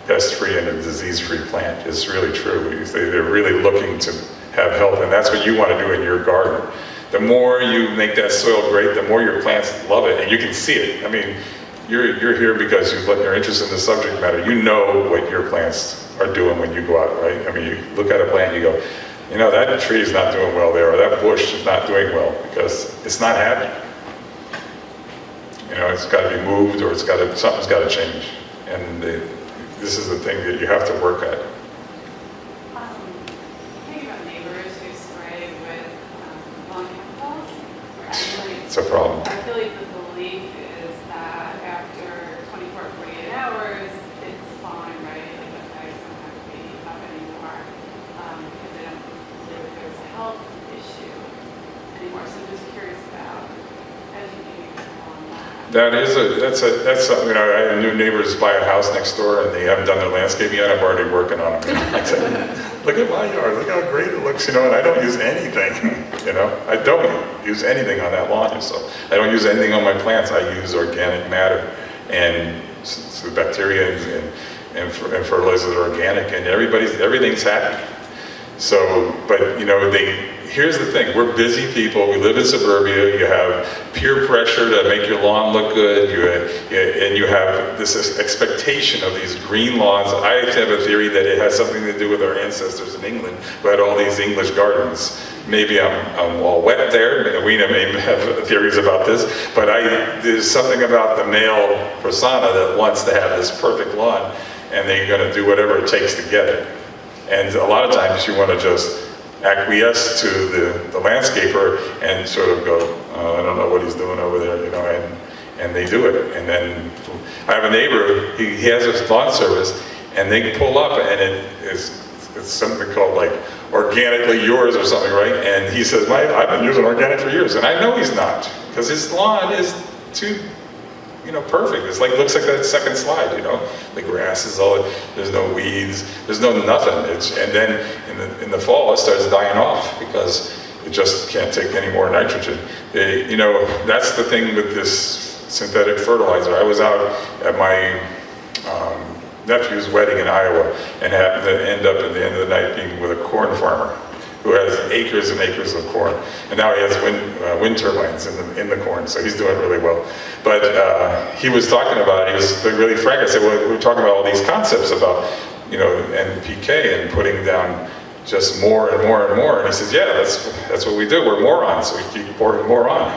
Speaker 2: pest-free and a disease-free plant is really true. They're really looking to have health, and that's what you want to do in your garden. The more you make that soil great, the more your plants love it, and you can see it. I mean, you're here because you're interested in the subject matter. You know what your plants are doing when you go out, right? I mean, you look at a plant and you go, you know, that tree is not doing well there, or that bush is not doing well because it's not happy. You know, it's got to be moved, or something's got to change. And this is the thing that you have to work at.
Speaker 10: Thinking about neighbors who spray with lawn chemicals,
Speaker 2: It's a problem.
Speaker 10: I feel like the belief is that after 24 or 48 hours, it's fine, right? Like the bags don't have to be up anymore because they don't believe there's a health issue anymore. So I'm just curious about educating people on that.
Speaker 2: That's something, you know, I have new neighbors buy a house next door and they haven't done their landscaping yet. I'm already working on it. I said, look at my yard, look how great it looks, you know, and I don't use anything, you know. I don't use anything on that lawn, so I don't use anything on my plants. I use organic matter and so bacteria and fertilizers are organic, and everything's happy. So, but you know, here's the thing, we're busy people, we live in suburbia, you have peer pressure to make your lawn look good, and you have this expectation of these green lawns. I have a theory that it has something to do with our ancestors in England who had all these English gardens. Maybe I'm all wet there, we may have theories about this, but there's something about the male persona that wants to have this perfect lawn, and they're gonna do whatever it takes to get it. And a lot of times you want to just acquiesce to the landscaper and sort of go, oh, I don't know what he's doing over there, you know, and they do it. And then I have a neighbor, he has his lawn service, and they pull up, and it's something called like organically yours or something, right? And he says, I've been using organic for years, and I know he's not, because his lawn is too, you know, perfect. It's like, looks like that second slide, you know. The grass is all, there's no weeds, there's no nothing. And then in the fall it starts dying off because it just can't take any more nitrogen. You know, that's the thing with this synthetic fertilizer. I was out at my nephew's wedding in Iowa and happened to end up at the end of the night being with a corn farmer who has acres and acres of corn. And now he has wind turbines in the corn, so he's doing really well. But he was talking about it, he was really frank. I said, well, we were talking about all these concepts about, you know, NPK and putting down just more and more and more. And he says, yeah, that's what we do, we're morons, so we keep pouring more on.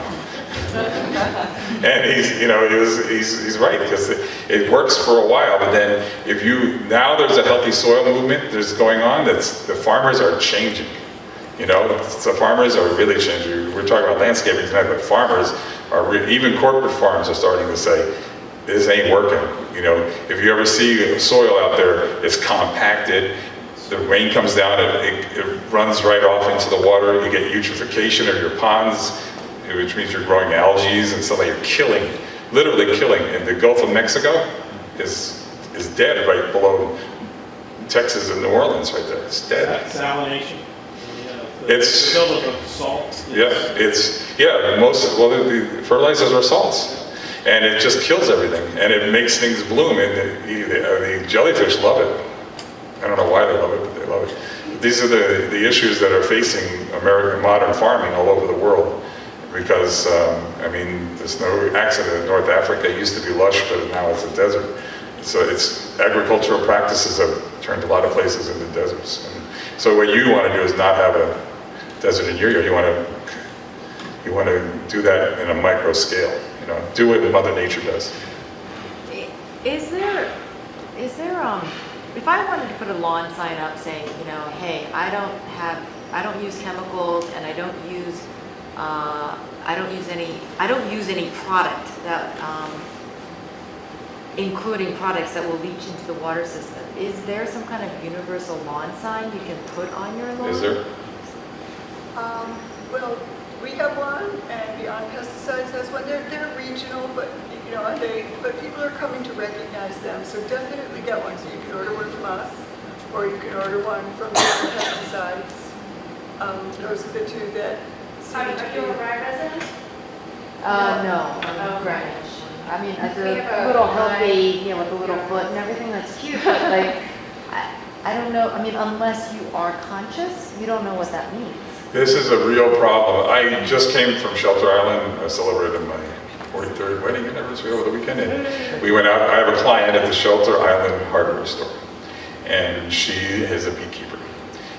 Speaker 2: And he's right, because it works for a while, but then now there's a healthy soil movement that's going on, the farmers are changing. You know, the farmers are really changing. We're talking about landscaping tonight, but farmers even corporate farms are starting to say, this ain't working. You know, if you ever see soil out there, it's compacted, the rain comes down, it runs right off into the water, you get eutrophication of your ponds, which means you're growing algae and stuff like you're literally killing. And the Gulf of Mexico is dead right below Texas and New Orleans right there. It's dead.
Speaker 11: Salination.
Speaker 2: It's
Speaker 11: buildup of salt.
Speaker 2: Yeah, the fertilizers are salts, and it just kills everything, and it makes things bloom. And the jellyfish love it. I don't know why they love it, but they love it. These are the issues that are facing American modern farming all over the world, because I mean, there's no accident. North Africa used to be lush, but now it's a desert. So it's agricultural practices have turned a lot of places into deserts. And so what you want to do is not have a desert in your yard. You want to do that in a micro scale. Do what Mother Nature does.
Speaker 11: Is there, if I wanted to put a lawn sign up saying, hey, I don't use chemicals and I don't use any product that, including products that will leach into the water system. Is there some kind of universal lawn sign you can put on your lawn?
Speaker 2: Is there?
Speaker 3: Well, we have one, and Beyond Pesticides has one. They're regional, but but people are coming to recognize them. So definitely get one. So you can order one from us, or you can order one from Beyond Pesticides. Those are the two that seem
Speaker 10: Are
Speaker 3: to
Speaker 10: you a
Speaker 3: be.
Speaker 10: Rye resident?
Speaker 11: No, I'm Greenwich. I mean, it's
Speaker 10: We
Speaker 11: a
Speaker 10: have a
Speaker 11: little
Speaker 10: Rye-
Speaker 11: healthy, with a little foot and everything, that's cute, but like, I don't know, I mean, unless you are conscious, you don't know what that means.
Speaker 2: This is a real problem. I just came from Shelter Island. I celebrated my 43rd wedding anniversary over the weekend. And we went out. I have a client at the Shelter Island hardware store, and she is a beekeeper.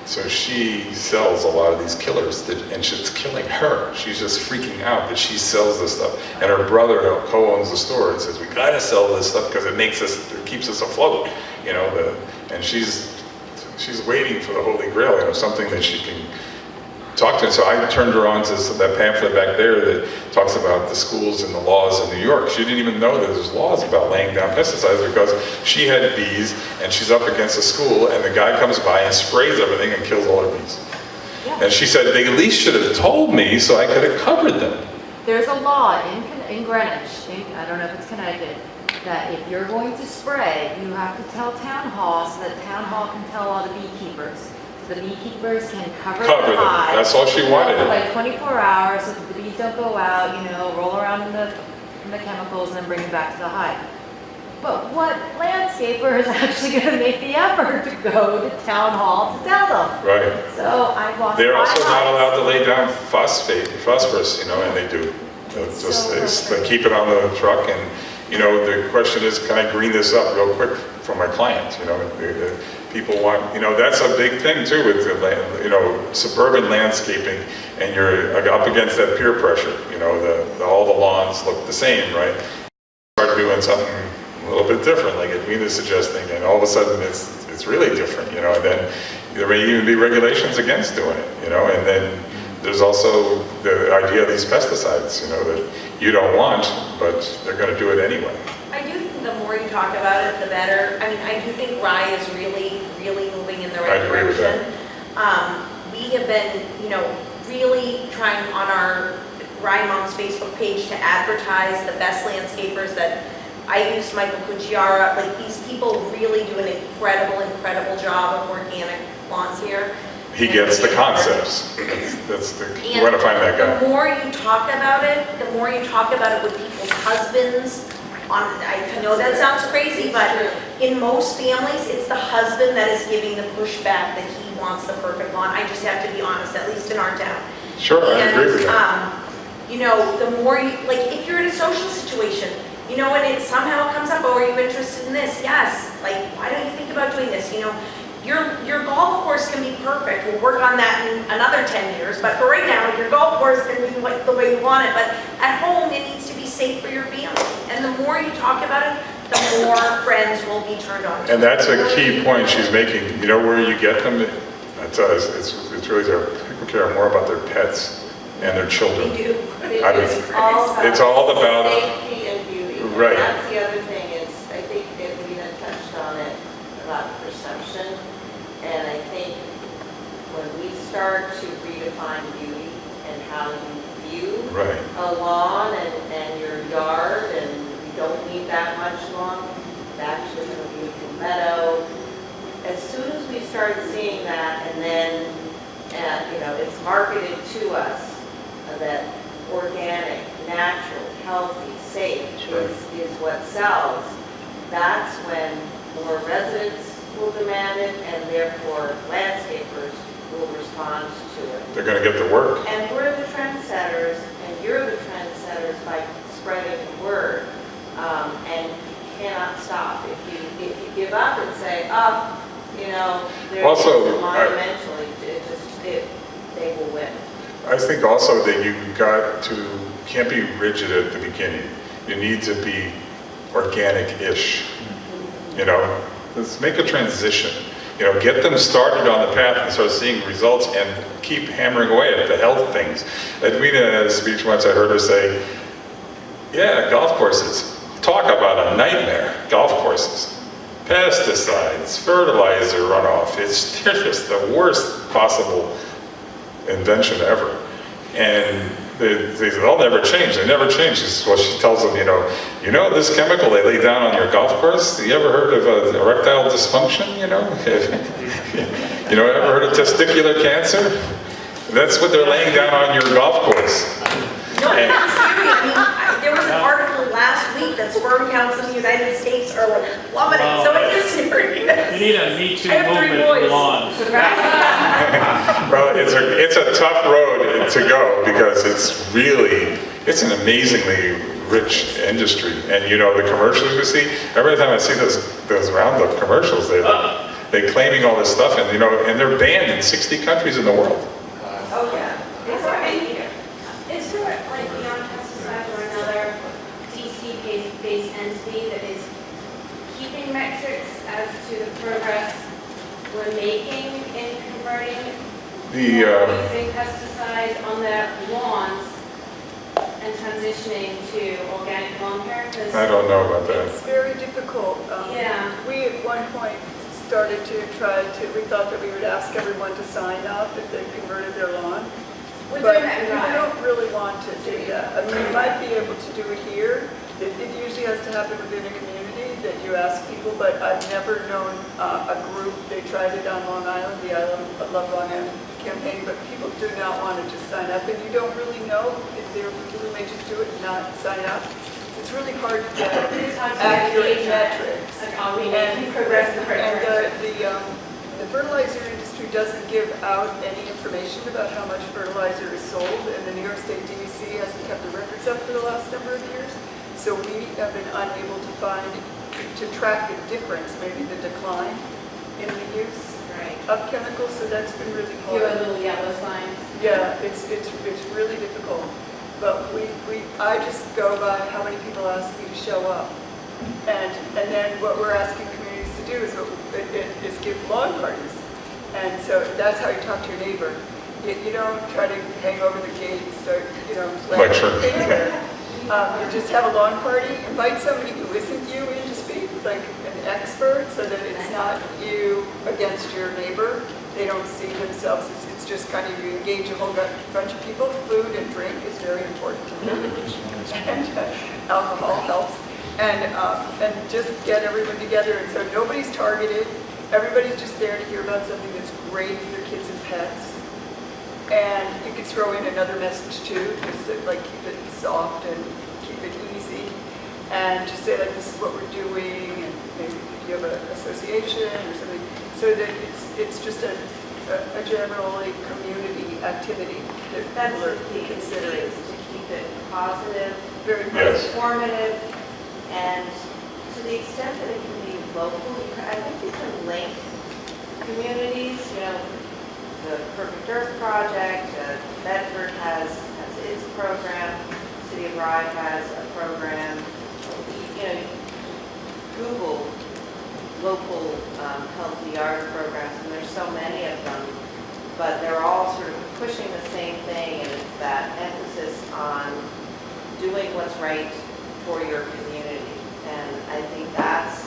Speaker 2: So she sells a lot of these killers, and it's killing her. She's just freaking out that she sells this stuff. And her brother co-owns the store and says, we gotta sell this stuff because it keeps us afloat. And she's waiting for the Holy Grail, something that she can talk to. And so I turned her on to that pamphlet back there that talks about the schools and the laws in New York. She didn't even know that there's laws about laying down pesticides because she had bees and she's up against a school and the guy comes by and sprays everything and kills all her bees.
Speaker 11: Yeah.
Speaker 2: And she said, they at least should have told me so I could have covered them.
Speaker 11: There's a law in Greenwich, I don't know if it's Connecticut, that if you're going to spray, you have to tell town hall so that town hall can tell all the beekeepers. So the beekeepers can cover the
Speaker 2: Cover them.
Speaker 11: hive.
Speaker 2: That's all she wanted.
Speaker 11: For like 24 hours so that the bees don't go out, roll around in the chemicals and then bring them back to the hive. But what landscaper is actually going to make the effort to go to town hall to tell them?
Speaker 2: Right.
Speaker 11: So I lost
Speaker 2: They're
Speaker 11: my
Speaker 2: also not
Speaker 11: life.
Speaker 2: allowed to lay down phosphorus, and they do. They keep it on the truck, and the question is, can I green this up real quick for my client? People want, that's a big thing too with suburban landscaping, and you're up against that peer pressure. All the lawns look the same, right? Start doing something a little bit different, like Edwina's suggesting, and all of a sudden it's really different, and then there may even be regulations against doing it, and then there's also the idea of these pesticides, that you don't want, but they're going to do it anyway.
Speaker 9: I do think the more you talk about it, the better. I mean, I do think Rye is really, really moving in the right
Speaker 2: I agree with
Speaker 9: direction. We have been, really trying on our Rye Moms Facebook page to advertise the best landscapers that I used Michael Cucciara. Like, these people really do an incredible job of organic lawns here.
Speaker 2: He gets the concepts. You want to find that guy.
Speaker 9: The more you talk about it, with people's husbands. I know that sounds crazy, but in most families, it's the husband that is giving the pushback that he wants the perfect lawn. I just have to be honest, at least in our town.
Speaker 2: Sure, I agree with that.
Speaker 9: The more you, like, if you're in a social situation, and it somehow comes up, oh, are you interested in this? Yes. Like, why don't you think about doing this? Your golf course can be perfect. We'll work on that in another 10 years. But for right now, your golf course can be the way you want it. But at home, it needs to be safe for your family. And the more you talk about it, the more friends will be turned on to it.
Speaker 2: And that's a key point she's making. You know where you get them? It's really people care more about their pets and their children.
Speaker 9: We do.
Speaker 2: It's all about
Speaker 12: safety and beauty.
Speaker 2: Right.
Speaker 12: And that's the other thing is, I think Edwina touched on it about perception. And I think when we start to redefine beauty and how you view
Speaker 2: right.
Speaker 12: a lawn and your yard, and you don't need that much lawn, it's actually a beautiful meadow. As soon as we start seeing that, and then it's marketed to us that organic, natural, healthy, safe is what sells, that's when more residents will demand it, and therefore landscapers will respond to it.
Speaker 2: They're going to get the work.
Speaker 12: And we're the trendsetters, and you're the trendsetters by spreading the word, and you cannot stop. If you give up and say,
Speaker 2: also that can't be rigid at the beginning. You need to be organic-ish. You know, let's make a transition. You know, get them started on the path and start seeing results and keep hammering away at the health things. Edwina at a speech once, I heard her say, yeah, golf courses. Talk about a nightmare, golf courses. Pesticides, fertilizer runoff. They're just the worst possible invention ever. And they'll never change. They never change. Well, she tells them, you know this chemical they lay down on your golf course? You ever heard of erectile dysfunction, You know, ever heard of testicular cancer? That's what they're laying down on your golf course.
Speaker 9: No, that's serious. I mean, there was an article last week that sperm counts in the United States are like plummeting, so it is serious.
Speaker 13: You need a Me Too
Speaker 9: I have 3
Speaker 13: movement for
Speaker 9: boys.
Speaker 13: lawns.
Speaker 2: Well, it's a tough road to go because it's an amazingly rich industry. And the commercials you see, every time I see those Roundup commercials, they're claiming all this stuff, and and they're banned in 60 countries in the world.
Speaker 9: Oh, yeah.
Speaker 14: Is there, like, beyond pesticides or another DC-based entity that is keeping metrics as to the progress we're making in converting using pesticides on their lawns and transitioning to organic lawn care? 'Cause
Speaker 2: I don't know about that.
Speaker 3: It's very difficult.
Speaker 14: Yeah.
Speaker 3: We at one point started to we thought that we would ask everyone to sign up if they converted their lawn.
Speaker 14: We're
Speaker 3: But
Speaker 14: doing that
Speaker 3: people
Speaker 14: right.
Speaker 3: don't really want to do that. I mean, you might be able to do it here. It usually has to happen within a community that you ask people, but I've never known a group, they tried it on Long Island, the Island Love Long Island campaign, but people do not want to just sign up, and you don't really know if there are people who may just do it and not sign up. It's really hard to get
Speaker 14: It's hard to
Speaker 3: accurate
Speaker 14: gauge that.
Speaker 3: metrics.
Speaker 14: Like, are we making progress in the right direction?
Speaker 3: The fertilizer industry doesn't give out any information about how much fertilizer is sold, and the New York State DEC hasn't kept the records up for the last number of years. So we have been unable to track the difference, maybe the decline in the use
Speaker 14: Right.
Speaker 3: of chemicals, so that's been really
Speaker 14: Here are
Speaker 3: hard.
Speaker 14: little yellow signs.
Speaker 3: Yeah, it's really difficult. But I just go by how many people ask me to show up. And then what we're asking communities to do is give lawn parties. And so that's how you talk to your neighbor. You don't try to hang over the gate and start,
Speaker 2: Lecture.
Speaker 3: You just have a lawn party, invite somebody who isn't you in to speak, like an expert, so that it's not you against your neighbor. They don't see themselves as, it's just kind of you engage a whole bunch of people. Food and drink is very important to them. And alcohol helps. And just get everyone together. And so nobody's targeted. Everybody's just there to hear about something that's great for your kids and pets. And you could throw in another message too, just to, like, keep it soft and keep it easy. And just say, like, this is what we're doing, and maybe if you have an association or something, so that it's just a generally community activity that
Speaker 12: That's
Speaker 3: people are
Speaker 12: the key,
Speaker 3: considering.
Speaker 12: is to keep it positive,
Speaker 3: Very
Speaker 2: Yes.
Speaker 12: informative, and to the extent that it can be local, I think you can link communities, the Perfect Earth Project, Bedford has its program, City of Rye has a program, Google local healthy yard programs, and there's so many of them, but they're all sort of pushing the same thing, and it's that emphasis on doing what's right for your community. And I think that's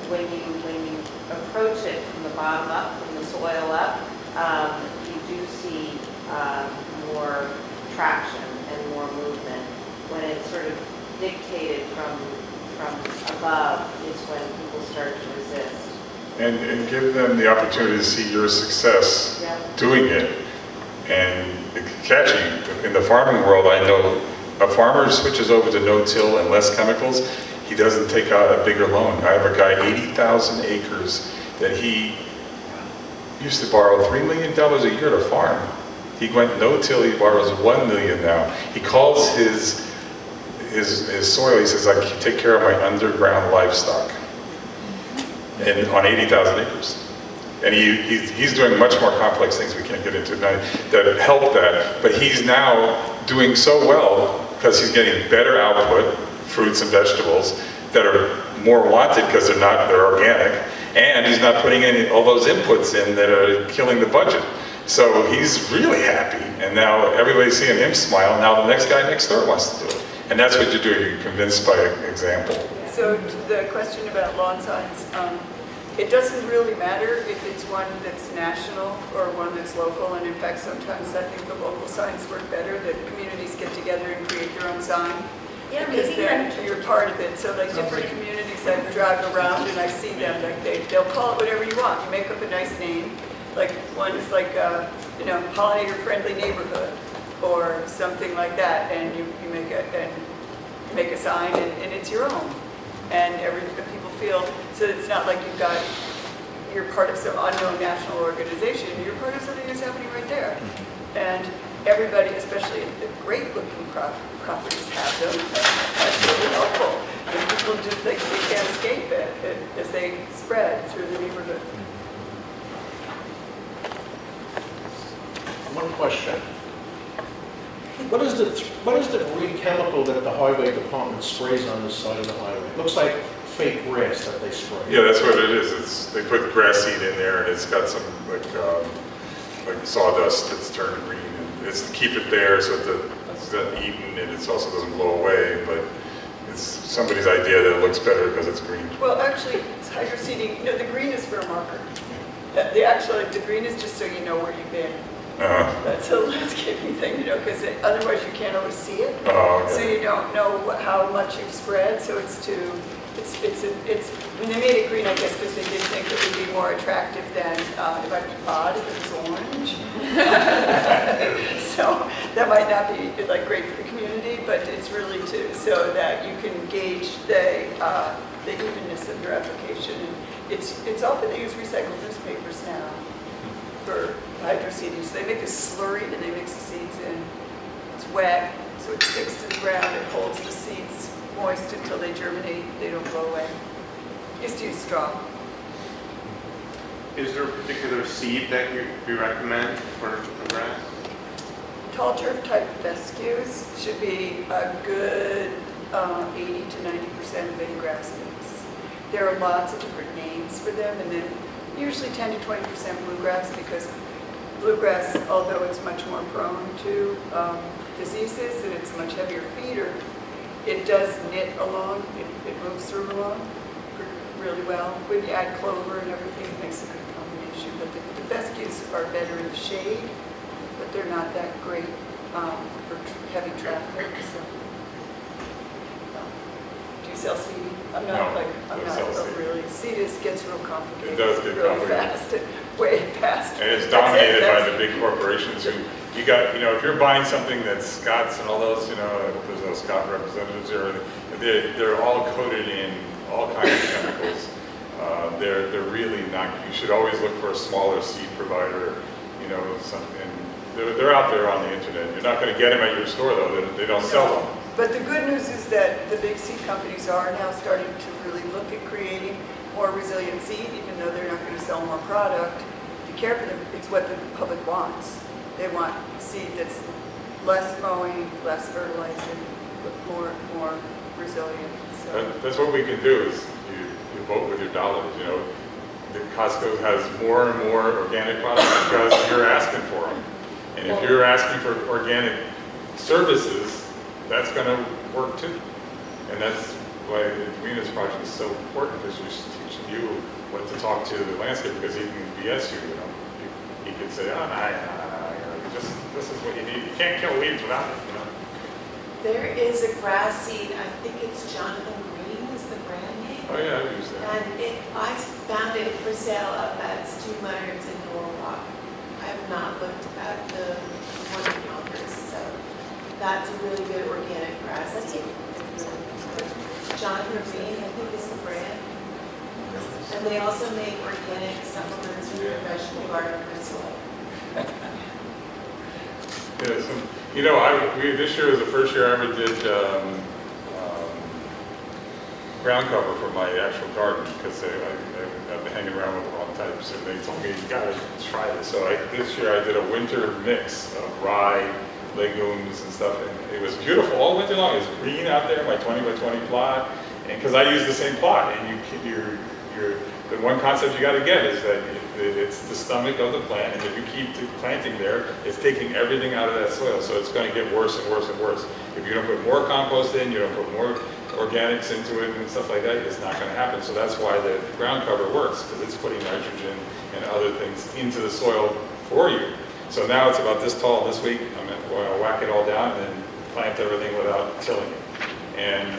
Speaker 12: when you approach it from the bottom up, from the soil up, you do see more traction and more movement. When it's sort of dictated from above is when people start to resist.
Speaker 2: And give them the opportunity to see your success
Speaker 12: Yeah.
Speaker 2: doing it. And catchy, in the farming world, I know a farmer switches over to no-till and less chemicals, he doesn't take out a bigger loan. I have a guy, 80,000 acres, that he used to borrow $3 million a year to farm. He went no-till, he borrows $1 million now. He calls his soil, he says, I take care of my underground livestock, and on 80,000 acres. And he's doing much more complex things we can't get into tonight that help that. But he's now doing so well because he's getting better output, fruits and vegetables, that are more wanted because they're organic, and he's not putting all those inputs in that are killing the budget. So he's really happy, and now everybody's seeing him smile. Now the next guy next door wants to do it. And that's what you do, you're convinced by example.
Speaker 3: So to the question about lawn signs, it doesn't really matter if it's one that's national or one that's local, and in fact sometimes I think the local signs work better, that communities get together and create their own sign.
Speaker 9: Yeah,
Speaker 3: Because
Speaker 9: maybe
Speaker 3: then you're part of it. So like different communities, I drive around and I see them, like they'll call it whatever you want. You make up a nice name, like one is like, pollinator friendly neighborhood or something like that, and you make a sign and it's your own. And people feel, so it's not like you're part of some unknown national organization, you're part of something that's happening right there. And everybody, especially if the great looking properties have them, that's really helpful. And people just think they can't escape it as they spread through the neighborhood.
Speaker 13: One question. What is the green chemical that the highway department sprays on the side of the highway? It looks like fake grass that they spray.
Speaker 2: Yeah, that's what it is. They put grass seed in there, and it's got some like sawdust that's turned green, and it's to keep it there so that it's not eaten, and it also doesn't blow away. But it's somebody's idea that it looks better because it's green.
Speaker 3: Well, actually, it's hydroseeding. The green is for a marker. The green is just so you know where you've been. That's a landscaping thing, because otherwise you can't always see it.
Speaker 2: Oh, okay.
Speaker 3: So you don't know how much you've spread. So it's when they made it green, I guess, because they did think it would be more attractive than it might be odd if it was orange. So that might not be like great for the community, but it's really so that you can gauge the evenness of your application. And it's often they use recycled newspapers now for hydroseeding. So they make this slurry and they mix the seeds in. It's wet, so it sticks to the ground. It holds the seeds moist until they germinate. They don't blow away. Just use straw.
Speaker 6: Is there a particular seed that you recommend for grass?
Speaker 3: Tall turf type fescues should be a good 80 to 90% of any grass mix. There are lots of different names for them, and then usually 10 to 20% bluegrass, because bluegrass, although it's much more prone to diseases and it's a much heavier feeder, it does knit along, it moves through along really well. When you add clover and everything, it makes a good combination. But the fescues are better in the shade, but they're not that great for heavy traffic. So. Do you sell seed? I'm not really. Seed gets real complicated.
Speaker 2: It does get
Speaker 3: really
Speaker 2: complicated.
Speaker 3: Fast, way fast.
Speaker 2: And it's dominated by the big corporations who, if you're buying something that's Scott's and all those, there's no Scott representatives here, they're all coated in all kinds of chemicals. They're really not, you should always look for a smaller seed provider, something. They're out there on the internet. You're not going to get them at your store though, they don't sell them.
Speaker 3: But the good news is that the big seed companies are now starting to really look at creating more resilient seed, even though they're not going to sell more product. To care for them, it's what the public wants. They want seed that's less mowing, less fertilizing, but more resilient. So.
Speaker 2: That's what we can do is you vote with your dollars. The Costco has more and more organic products because you're asking for them. And if you're asking for organic services, that's going to work too. And that's why the Communities Project is so important, because we're teaching you what to talk to the landscaper, because he can BS you. He can say, this is what you need. You can't kill weeds without it.
Speaker 8: There is a grass seed, I think it's Jonathan Green is the brand name.
Speaker 2: Oh yeah, I use that.
Speaker 8: And I found it for sale up at Stu Leonard's in Norwalk. I have not looked at the one in Yonkers, so that's a really good organic grass seed. Jonathan Green, I think is the brand. And they also make organic supplements for your vegetable garden as well.
Speaker 2: This year was the first year I ever did ground cover for my actual garden, because I've been hanging around with the wrong types, and they told me, you gotta try this. So this year I did a winter mix of rye, legumes and stuff, and it was beautiful all winter long. It was green out there, my 20 by 20 plot, and because I use the same plot, and the one concept you gotta get is that it's the stomach of the plant, and if you keep planting there, it's taking everything out of that soil, so it's gonna get worse and worse and worse. If you don't put more compost in, you don't put more organics into it and stuff like that, it's not gonna happen. So that's why the ground cover works, because it's putting nitrogen and other things into the soil for you. So now it's about this tall this week. I'm gonna whack it all down and then plant everything without tilling it. And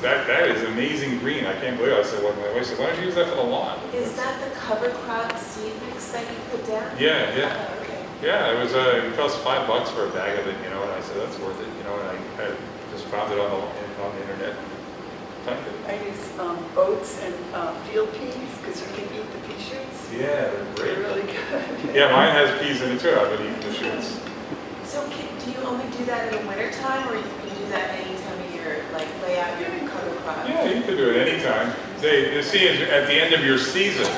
Speaker 2: that is amazing green. I can't believe it. I said, well, my wife said, why don't you use that for the lawn?
Speaker 8: Is that the cover crop seed mix that you put down?
Speaker 2: Yeah.
Speaker 8: Oh, okay.
Speaker 2: Yeah, it cost $5 for a bag of it, and I said, that's worth it, and I just found it on the internet and planted it.
Speaker 3: I use oats and field peas, because you can eat the pea shoots.
Speaker 2: Yeah, they're
Speaker 3: They're
Speaker 2: great.
Speaker 3: really good.
Speaker 2: Yeah, mine has peas in it too. I've been eating the shoots.
Speaker 8: So do you only do that in the winter time, or you can do that any time of year, like lay out your cover crop?
Speaker 2: Yeah, you can do it anytime. You see, at the end of your season,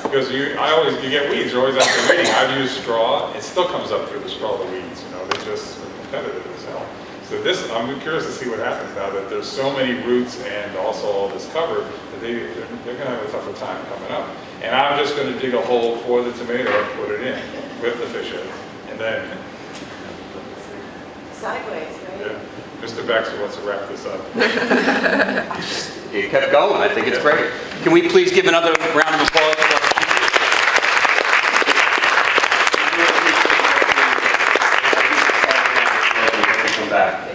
Speaker 2: because you get weeds. You're always after weeding. I've used straw. It still comes up through the straw, the weeds. They're just competitive as hell. So I'm curious to see what happens now that there's so many roots and also all this cover that they're going to have a tougher time coming up. And I'm just going to dig a hole for the tomato and put it in with the fish eggs, and then.
Speaker 8: Sideways, right?
Speaker 2: Yeah. Mr. Baxter wants to wrap this up.
Speaker 1: You kept going. I think it's great. Can we please give another round of applause? Come back.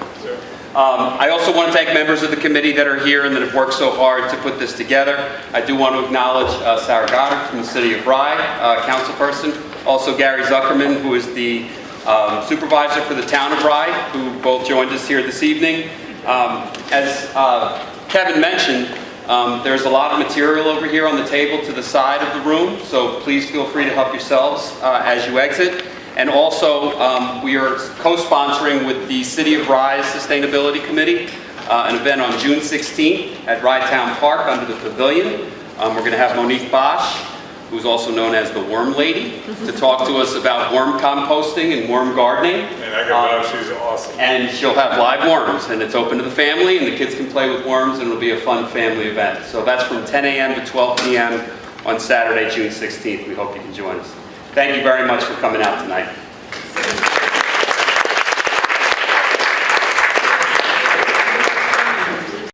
Speaker 1: I also want to thank members of the committee that are here and that have worked so hard to put this together. I do want to acknowledge Sarah Goddard from the City of Rye, councilperson. Also Gary Zuckerman, who is the supervisor for the town of Rye, who both joined us here this evening. As Kevin mentioned, there's a lot of material over here on the table to the side of the room, so please feel free to help yourselves as you exit. And also, we are co-sponsoring with the City of Rye's Sustainability Committee an event on June 16th at Rye Town Park under the pavilion. We're going to have Monique Bosch, who's also known as the Worm Lady, to talk to us about worm composting and worm gardening.
Speaker 2: And I can vouch, she's awesome.
Speaker 1: And she'll have live worms, and it's open to the family, and the kids can play with worms, and it'll be a fun family event. So that's from 10 a.m. to 12 p.m. on Saturday, June 16th. We hope you can join us. Thank you very much for coming out tonight.